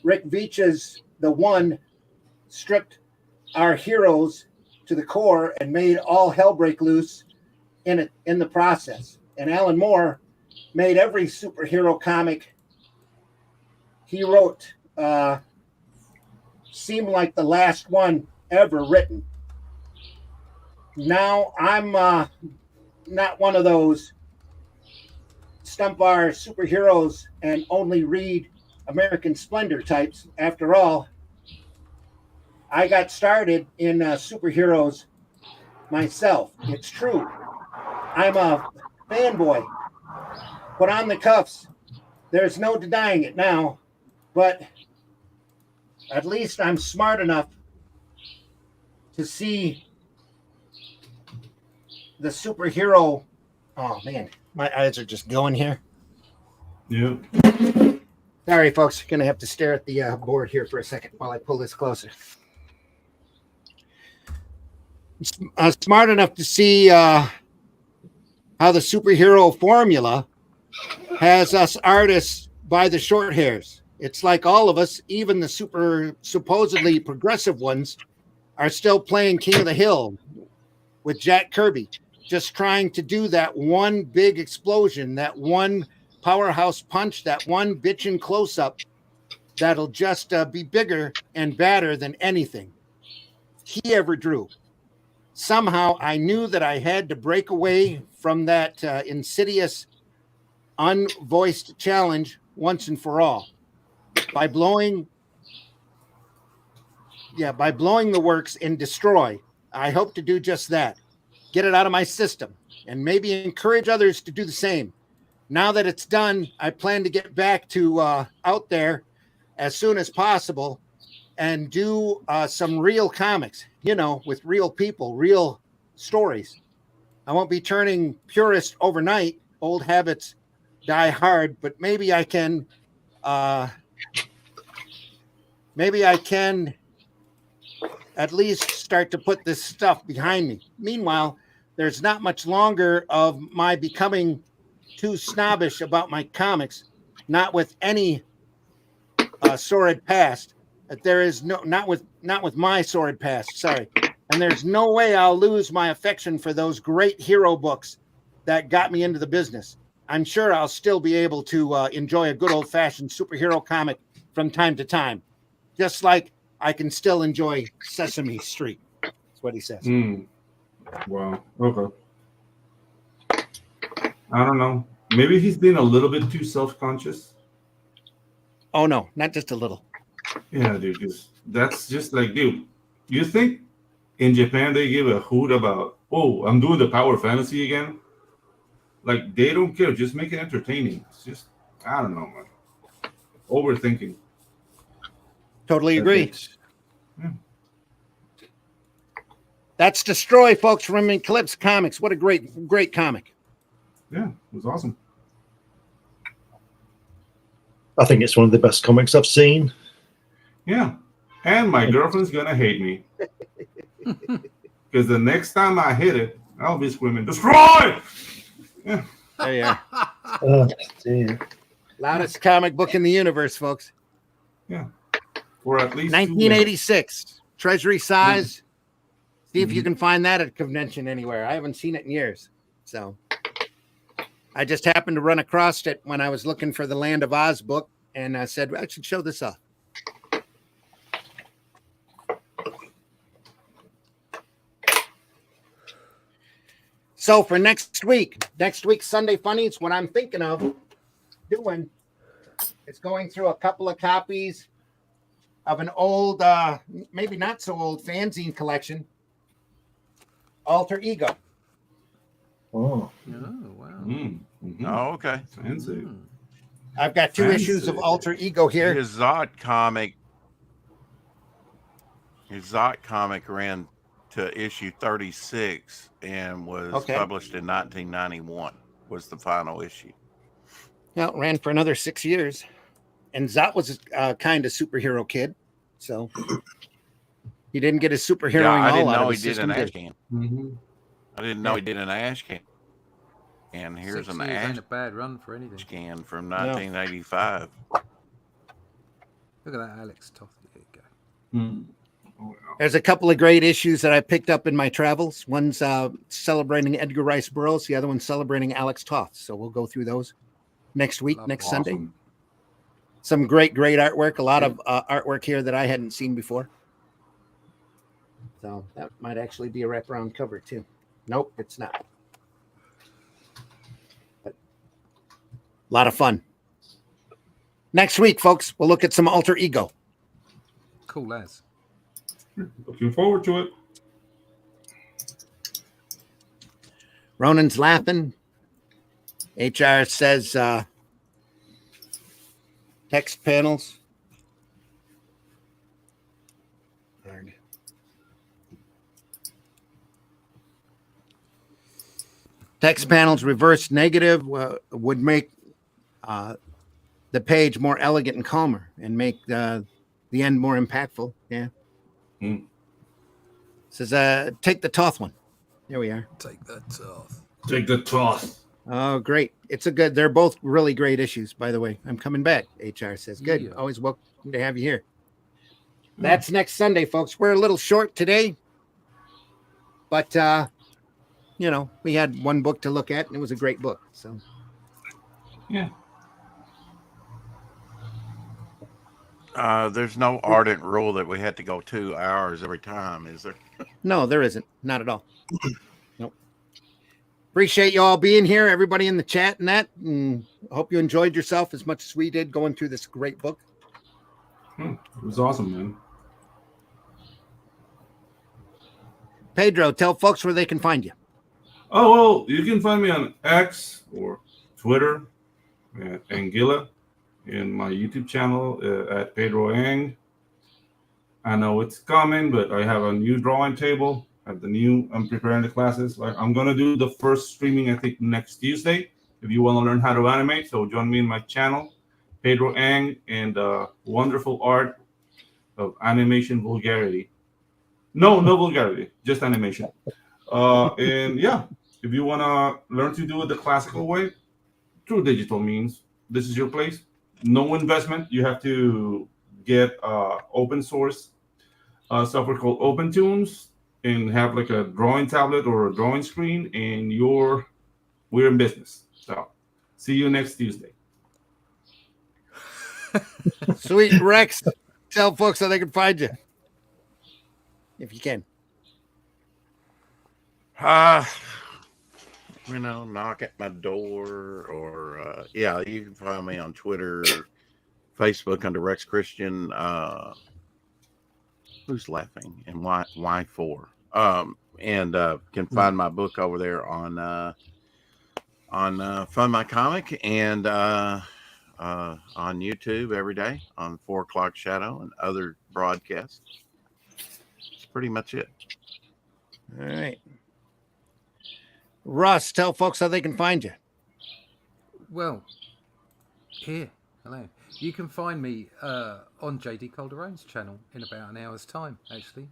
Rick Veitch's The One stripped our heroes to the core and made all hell break loose in the process. And Alan Moore made every superhero comic he wrote seem like the last one ever written. Now I'm not one of those stump our superheroes and only read American Splendor types. After all, I got started in superheroes myself. It's true. I'm a fanboy. Put on the cuffs. There's no denying it now. But at least I'm smart enough to see the superhero. Oh, man. My eyes are just going here. Yeah. Sorry, folks. Going to have to stare at the board here for a second while I pull this closer. Smart enough to see how the superhero formula has us artists by the short hairs. It's like all of us, even the supposedly progressive ones, are still playing King of the Hill with Jack Kirby, just trying to do that one big explosion, that one powerhouse punch, that one bitchin' close-up that'll just be bigger and badder than anything he ever drew. Somehow I knew that I had to break away from that insidious, unvoiced challenge once and for all. By blowing the works and destroy, I hope to do just that. Get it out of my system and maybe encourage others to do the same. Now that it's done, I plan to get back to out there as soon as possible and do some real comics, with real people, real stories. I won't be turning purist overnight. Old habits die hard, but maybe I can at least start to put this stuff behind me. Meanwhile, there's not much longer of my becoming too snobbish about my comics, not with any sordid past. There is not with my sordid past, sorry. And there's no way I'll lose my affection for those great hero books that got me into the business. I'm sure I'll still be able to enjoy a good old-fashioned superhero comic from time to time, just like I can still enjoy Sesame Street. That's what he says. Wow. Okay. I don't know. Maybe he's being a little bit too self-conscious. Oh, no, not just a little. Yeah, dude. That's just like, dude, you think in Japan they give a hoot about, oh, I'm doing the power fantasy again? Like, they don't care. Just make it entertaining. It's just, I don't know, man. Overthinking. Totally agree. Yeah. That's Destroy, folks, from Eclipse Comics. What a great comic. Yeah, it was awesome. I think it's one of the best comics I've seen. Yeah. And my girlfriend's going to hate me. Because the next time I hit it, I'll be screaming, Destroy! Yeah. There you are. Oh, dear. Loudest comic book in the universe, folks. Yeah. For at least 1986. Treasury size. See if you can find that at a convention anywhere. I haven't seen it in years. So I just happened to run across it when I was looking for the Land of Oz book, and I said, I should show this off. So for next week, Sunday Funnies, what I'm thinking of doing is going through a couple of copies of an old, maybe not so old fanzine collection, Alter Ego. Oh. Oh, wow. Mm-hmm. Oh, okay. Fancy. I've got two issues of Alter Ego here. His Zot comic ran to issue 36 and was published in 1991. Was the final issue. Well, it ran for another 6 years, and Zot was a kind of superhero kid, so he didn't get his superheroing I all didn't out know of he the did system. an ash can. Mm-hmm. I didn't know he did an ash can. And here's 6 an years ash ain't a bad run for anything. can from 1985. Look at that, Alex Toth. There you go. Mm. Oh, wow. There's a couple of great issues that I picked up in my travels. One's celebrating Edgar Rice Burroughs. The other one's celebrating Alex Toth. So we'll go through those next week, next Sunday. Awesome. Some great artwork. A lot of artwork here that I hadn't seen before. So that might actually be a wraparound cover too. Nope, it's not. But a lot of fun. Next week, folks, we'll look at some Alter Ego. Cool as. Looking forward to it. Ronan's laughing. HR says text panels. Text panels reverse negative would make the page more elegant and calmer and make the end more impactful. Yeah. Mm. Says take the Toth one. There we are. Take that Toth. Take the toss. Oh, great. They're both really great issues, by the way. I'm coming back, HR says. Good. Yeah. Always welcome to have you here. That's next Sunday, folks. We're a little short today, but we had one book to look at, and it was a great book. So, Yeah. There's no ardent rule that we had to go 2 hours every time, is there? no, there isn't. Not at all. Nope. Appreciate you all being here, everybody in the chat and that. And I hope you enjoyed yourself as much as we did going through this great book. It was awesome, man. Pedro, tell folks where they can find you. Oh, well, you can find me on X or Twitter at Anguilla, in my YouTube channel at Pedro Ang. I know it's coming, but I have a new drawing table I'm preparing the classes. I'm going to do the first streaming, I think, next Tuesday. If you want to learn how to animate, so join me in my channel, Pedro Ang, and wonderful art of animation vulgarity. No vulgarity, just animation. And yeah, if you want to learn to do it the classical way, through digital means, this is your place. No investment. You have to get open source software called OpenTunes and have like a drawing tablet or a drawing screen, and we're in business. So see you next Tuesday. Sweet. Rex, tell folks how they can find you, if you can. Knock at my door, or you can find me on Twitter, Facebook under Rex Christian. Who's laughing and why for? And can find my book over there on Fund My Comic and on YouTube every day on 4 o'clock Shadow and other broadcasts. That's pretty much it. All right. Russ, tell folks how they can find you. Well, here, hello. You can find me on JD Calderon's channel in about an hour's time, actually.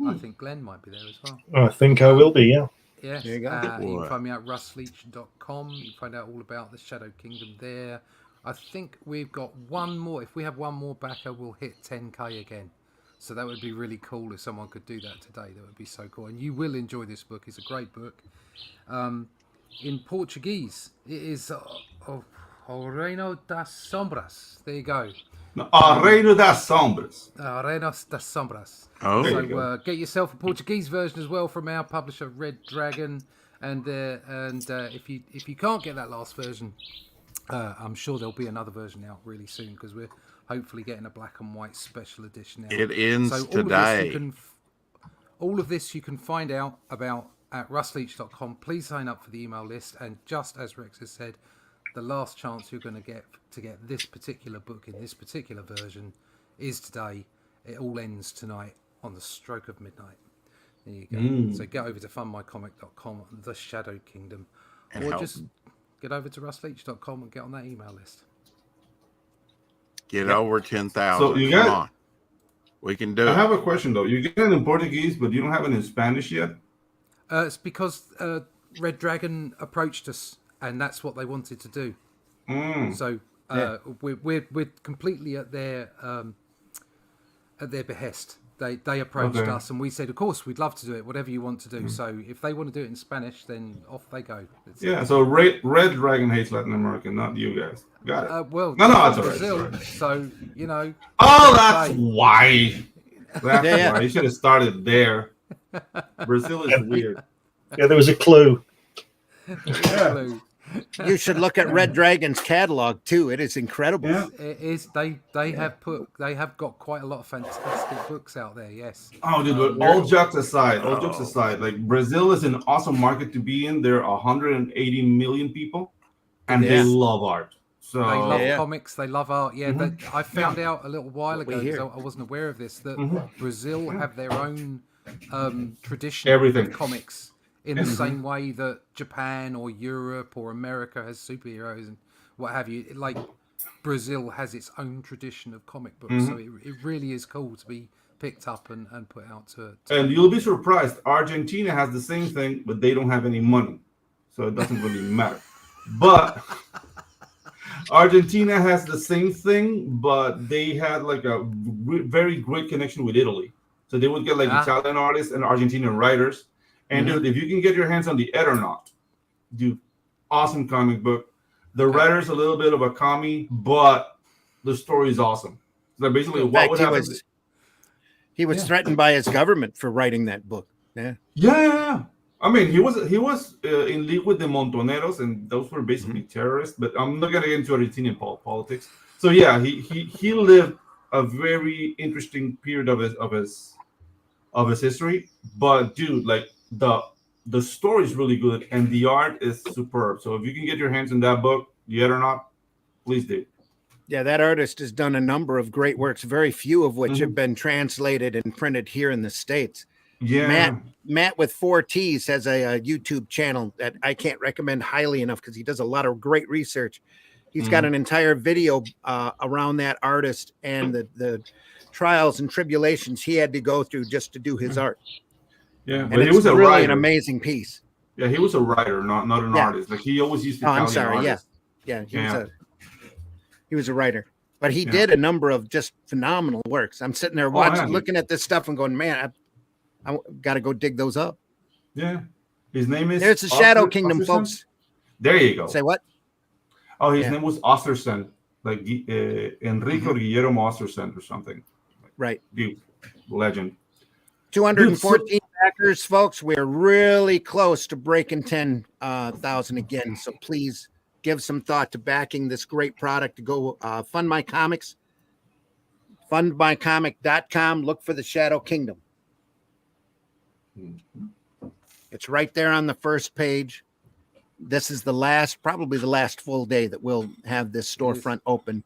I think Glenn might be there as well. I think I will be, yeah. Yes. There you go. You can find me at russleach.com. You can find out all about the Shadow Kingdom there. I think we've got one more. If we have one more backer, we'll hit 10K again. So that would be really cool if someone could do that today. That would be so cool. And you will enjoy this book. It's a great book. In Portuguese, it is O Reino das Sombras. There you go. Reino das Sombras. Reino das Sombras. Oh, So get yourself a Portuguese version as well from our publisher Red Dragon. And if you can't get that last version, I'm sure there'll be another version out really soon because we're hopefully getting a black and white special edition out. it ends today. All of this you can find out about at russleach.com. Please sign up for the email list. And just as Rex has said, the last chance you're going to get this particular book in this particular version is today. It all ends tonight on the stroke of midnight. There you go. So get over to fundmycomic.com, The Shadow Kingdom, or just get over to russleach.com and get on that email list. Get over 10,000. So you Come got- on. We can do I it. have a question though. You get it in Portuguese, but you don't have it in Spanish yet. It's because Red Dragon approached us, and that's what they wanted to do. So we're completely at their behest. They approached us, and we said, of course, we'd love to do it, whatever you want to do. So if they want to do it in Spanish, then off they go. So Red Dragon hates Latin America, not you guys. Got it. Well, No, that's all right, Brazil, it's all right. so you know. Oh, that's why. That's Yeah. why. You should have started there. Brazil is weird. Yeah, there was a clue. You should look at Red Dragon's catalog too. It is incredible. Yeah. It is. They have got quite a lot of fantastic books out there. Yes. Oh, dude, but all jokes aside, like Brazil is an awesome market to be in. There are 180 million people, and they love art. So They love comics. They love art. Yeah, I found out a little while ago because I wasn't aware of this that Brazil have their own tradition of comics in the same way that Japan or Europe or America has superheroes and what have you. Like Brazil has its own tradition of comic books, so it really is cool to be picked up and put out to. And you'll be surprised. Argentina has the same thing, but they don't have any money, so it doesn't really matter. But Argentina has the same thing, but they had like a very great connection with Italy. So they would get like Italian artists and Argentinian writers. And dude, if you can get your hands on the Eternaut, dude, awesome comic book. The writer's a little bit of a commie, but the story is awesome. So basically, what would happen? He was threatened by his government for writing that book. Yeah. I mean, he was in league with the Montoneros, and those were basically terrorists. But I'm not gonna get into Argentinian politics. So yeah, he lived a very interesting period of his history. But dude, like the story is really good, and the art is superb. So if you can get your hands on that book, yet or not, please do. Yeah, that artist has done a number of great works, very few of which have been translated and printed here in the States. Yeah, Matt with 4 T's has a YouTube channel that I can't recommend highly enough because he does a lot of great research. He's got an entire video around that artist and the trials and tribulations he had to go through just to do his art. Yeah, and but it's he was a really writer. an amazing piece. Yeah, he was a writer, not an artist. Like he always used to. I'm sorry. Yeah, he was a writer, but he did a number of just phenomenal works. I'm sitting there looking at this stuff and going, man, I got to go dig those up. Yeah, his name is. There's the Shadow Kingdom, folks. There you go. Say what? Oh, his name was Ostersen, like Enrico Guillermo Ostersen or something. Right. Dude, legend. 214 backers, folks. We're really close to breaking 10,000 again. So please give some thought to backing this great product. To go fund my comics, fundmycomic.com. Look for the Shadow Kingdom. It's right there on the first page. This is probably the last full day that we'll have this storefront open.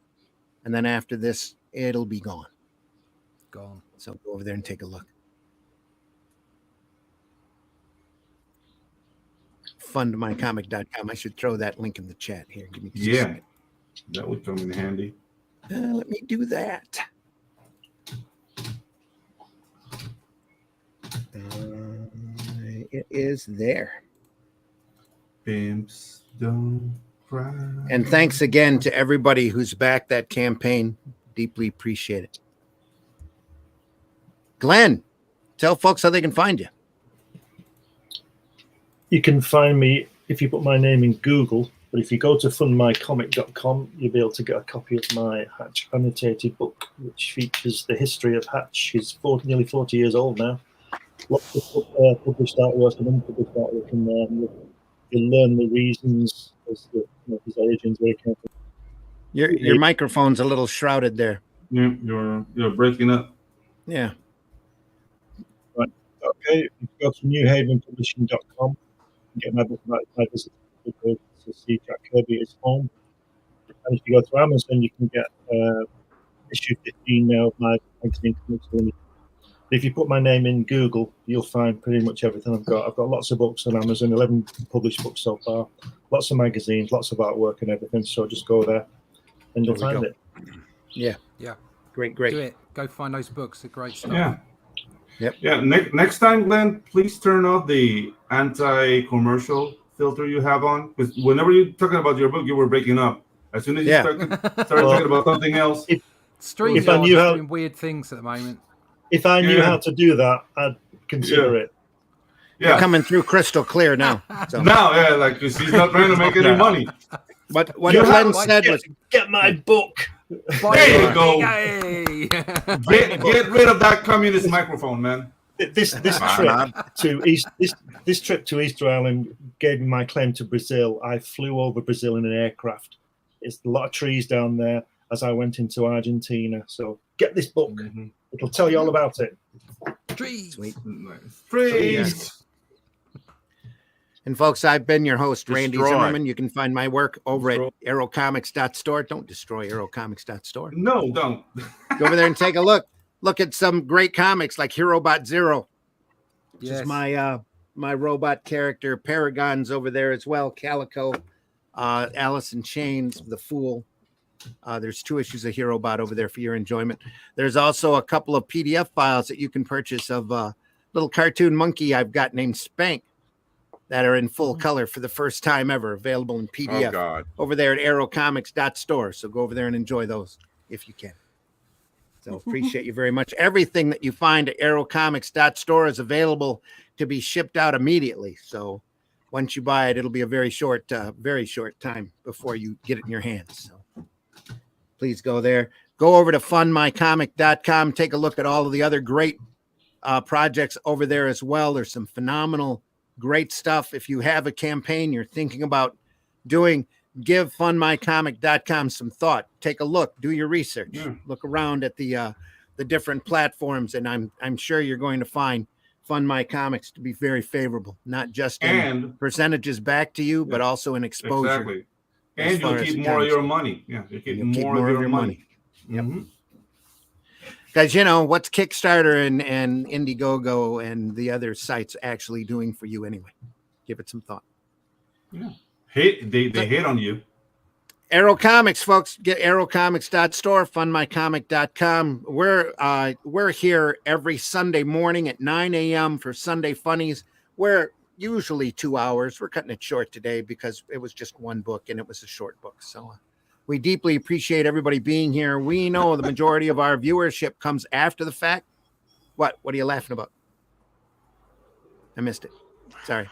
And then after this, it'll be gone. Gone. So go over there and take a look. fundmycomic.com. I should throw that link in the chat here. Give me just a Yeah, second. that would come in handy. Let me do that. It is there. Pimps don't cry. And thanks again to everybody who's backed that campaign. Deeply appreciate it. Glenn, tell folks how they can find you. You can find me if you put my name in Google, but if you go to fundmycomic.com, you'll be able to get a copy of my Hatch annotated book, which features the history of Hatch. He's nearly 40 years old now. Lots of published artwork and unpublished artwork in there. You'll learn the reasons as to his origins, where he came from. Your microphone's a little shrouded there. You're breaking up. Yeah. Right. Okay. If you go to newhavenpublishing.com and get my book about my visit to see Jack Kirby at his home. And if you go to Amazon, you can get issue 15 now of my magazine. If you put my name in Google, you'll find pretty much everything I've got. I've got lots of books on Amazon, 11 published books so far, lots of magazines, lots of artwork and everything. So just go there and you'll find it. Yeah. Yeah. Great. Do it. Go find those books. They're great stuff. Yeah. Yep. Yeah. Next time, Glenn, please turn off the anti-commercial filter you have on, because whenever you're talking about your book, you were breaking up. As soon as you started talking about something else, Streams are doing weird things at the moment. If I knew how to do that, I'd consider it. Yeah, you're coming through crystal clear now. So. Now, yeah, like because he's not trying to make any money. What Glenn said was, "Get my book." There you go. Get rid of that communist microphone, man. This trip to Easter Island gave me my claim to Brazil. I flew over Brazil in an aircraft. It's a lot of trees down there as I went into Argentina. So get this book. Mm-hmm. It'll tell you all about it. Trees. Sweet. Trees. And folks, I've been your host, Randy Zimmerman. You can find my work over at aerocomics.store. Don't destroy aerocomics.store. No, don't. Go over there and take a look. Look at some great comics like HeroBot Zero, which is my robot character. Paragon's over there as well. Calico, Alice in Chains, The Fool. There's 2 issues of HeroBot over there for your enjoyment. There's also a couple of PDF files that you can purchase of a little cartoon monkey I've got named Spank that are in full color for the first time ever, available in PDF over there at aerocomics.store. So go over there and enjoy those if you can. So appreciate you very much. Everything that you find at aerocomics.store is available to be shipped out immediately. So once you buy it, it'll be a very short time before you get it in your hands. So please go there. Go over to fundmycomic.com. Take a look at all of the other great projects over there as well. There's some phenomenal, great stuff. If you have a campaign you're thinking about doing, give fundmycomic.com some thought. Take a look. Do your research. Yeah. Look around at the different platforms, and I'm sure you're going to find Fund My Comics to be very favorable, not just in percentages back to you, but also in exposure. Exactly. And you'll keep more of your money. Yeah, you'll keep more of your money. Yep. Guys, you know, what's Kickstarter and Indiegogo and the other sites actually doing for you anyway? Give it some thought. Yeah. They hit on you. Aero Comics, folks. Get aerocomics.store, fundmycomic.com. We're here every Sunday morning at 9 a.m. for Sunday Funnies. We're usually 2 hours. We're cutting it short today because it was just one book and it was a short book. So we deeply appreciate everybody being here. We know the majority of our viewership comes after the fact. What are you laughing about? I missed it. Sorry.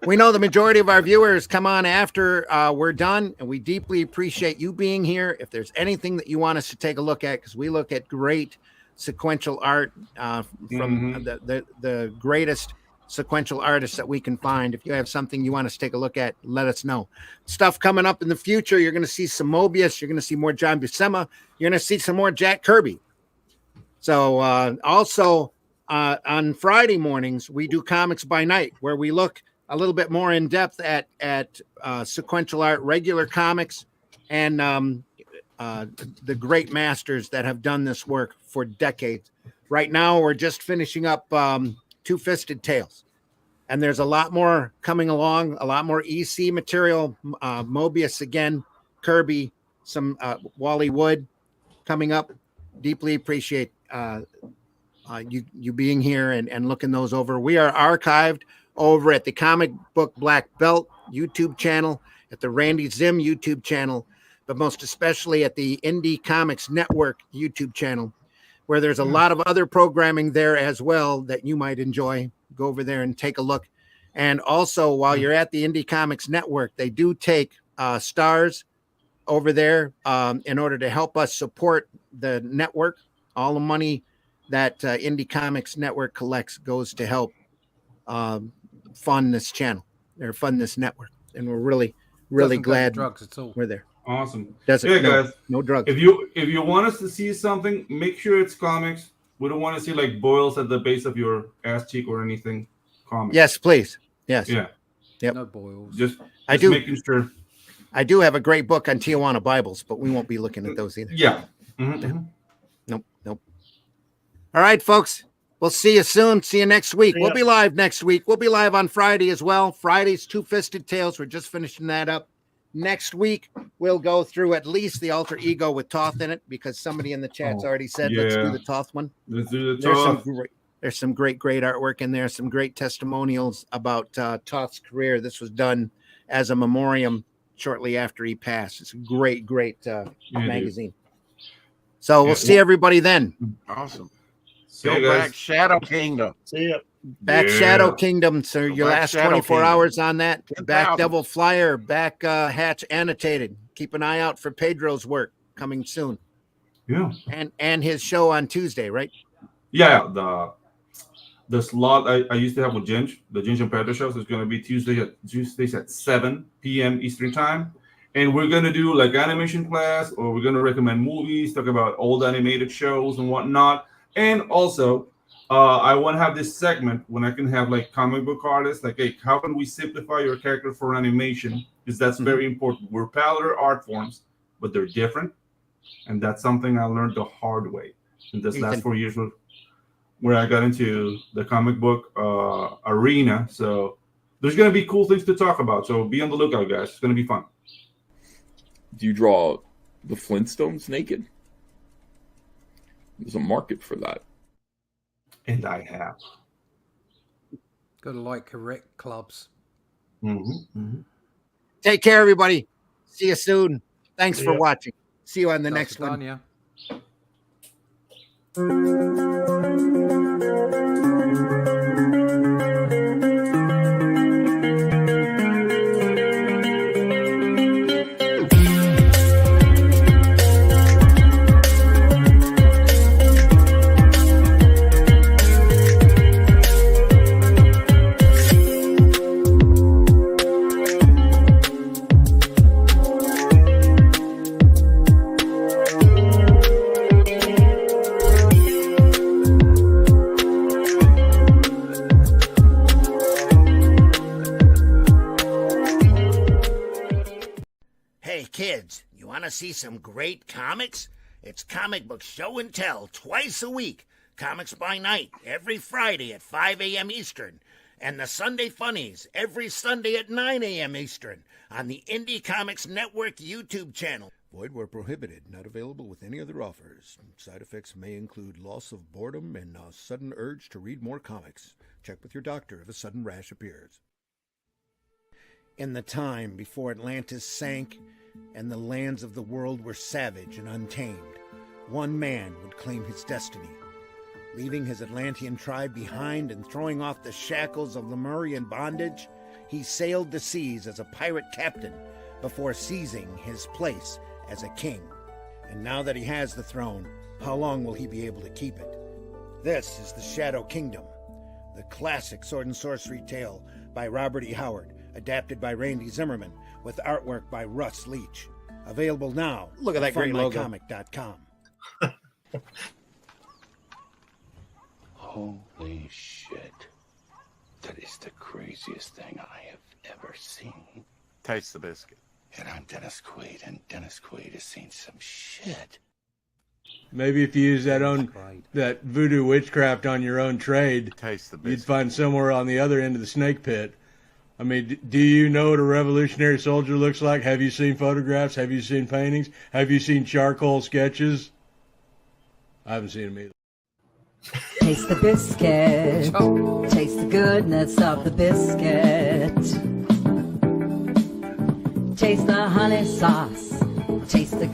We know the majority of our viewers come on after we're done, and we deeply appreciate you being here. If there's anything that you want us to take a look at, because we look at great sequential art from the greatest sequential artists that we can find. If you have something you want us to take a look at, let us know. Stuff coming up in the future. You're going to see some Mobius. You're going to see more John Buscema. You're going to see some more Jack Kirby. So also on Friday mornings, we do Comics by Night, where we look a little bit more in depth at sequential art, regular comics, and the great masters that have done this work for decades. Right now, we're just finishing up Two-Fisted Tales. And there's a lot more coming along, a lot more EC material, Mobius again, Kirby, some Wally Wood coming up. Deeply appreciate you being here and looking those over. We are archived over at the Comic Book Black Belt YouTube channel, at the Randy Zim YouTube channel, but most especially at the Indie Comics Network YouTube channel, where there's a lot of other programming there as well that you might enjoy. Go over there and take a look. And also, while you're at the Indie Comics Network, they do take stars over there in order to help us support the network. All the money that Indie Comics Network collects goes to help fund this channel or fund this network. And we're really Doesn't go to glad drugs at all. we're there. Awesome. Doesn't, Yeah, no, guys. no drugs. If you want us to see something, make sure it's comics. We don't want to see like boils at the base of your ass cheek or anything. Comics. Yes, please. Yes. Yeah. Yep. No boils. Just I do. making sure. I do have a great book on Tijuana Bibles, but we won't be looking at those either. Yeah. Mm-hmm. Nope. All right, folks. We'll see you soon. See you next week. See We'll ya. be live next week. We'll be live on Friday as well. Friday's Two Fisted Tales. We're just finishing that up. Next week, we'll go through at least the Alter Ego with Toth in it, because somebody in the chat's already said, let's do yeah. the Toth one. Let's do the There's some great artwork in there, some great testimonials about Toth's career. This was done as a memoriam shortly after he passed. It's a great magazine. So we'll see everybody then. Awesome. See Go you guys. back, Shadow Kingdom. See ya. Back Yeah. Shadow Kingdom. So your back last Shadow 24 Kingdom. hours on that. 10,000. Back Devil Flyer, back Hatch Annotated. Keep an eye out for Pedro's work coming soon. Yeah. And his show on Tuesday, right? Yeah. The slot I used to have with Ginge, the Ginge and Pedro shows, is going to be Tuesdays at 7 p.m. Eastern time. And we're going to do like animation class, or we're going to recommend movies, talk about old animated shows and whatnot. And also, I want to have this segment when I can have like comic book artists, like, hey, how can we simplify your character for animation? Because that's very important. We're parallel art forms, but they're different. And that's something I learned the hard way in this last 4 years where I got into the comic book arena. So there's going to be cool things to talk about. So be on the lookout, guys. It's going to be fun. Do you draw the Flintstones naked? There's a market for that. And I have. Got to like correct clubs. Take care, everybody. See you soon. Thanks for ya. watching. See you on the That's next one. done, yeah. Hey, kids, you want to see some great comics? It's Comic Book Show and Tell twice a week. Comics by Night every Friday at 5 a.m. Eastern. And the Sunday Funnies every Sunday at 9 a.m. Eastern on the Indie Comics Network YouTube channel. Void where prohibited, not available with any other offers. Side effects may include loss of boredom and a sudden urge to read more comics. Check with your doctor if a sudden rash appears. In the time before Atlantis sank and the lands of the world were savage and untamed, one man would claim his destiny. Leaving his Atlantean tribe behind and throwing off the shackles of Lemurian bondage, he sailed the seas as a pirate captain before seizing his place as a king. And now that he has the throne, how long will he be able to keep it? This is the Shadow Kingdom, the classic sword and sorcery tale by Robert E. Howard, adapted by Randy Zimmerman, with artwork by Russ Leach. Available now. Look at that great logo. FunMyComic.com. Holy shit. That is the craziest thing I have ever seen. Taste the biscuit. And I'm Dennis Quaid, and Dennis Quaid has seen some shit. Maybe if you use that voodoo witchcraft on your own trade, Taste the you'd biscuit. find somewhere on the other end of the snake pit. I mean, do you know what a revolutionary soldier looks like? Have you seen photographs? Have you seen paintings? Have you seen charcoal sketches? I haven't seen them either. Taste the biscuit. Taste the goodness of the biscuit. Taste the honey sauce. Taste the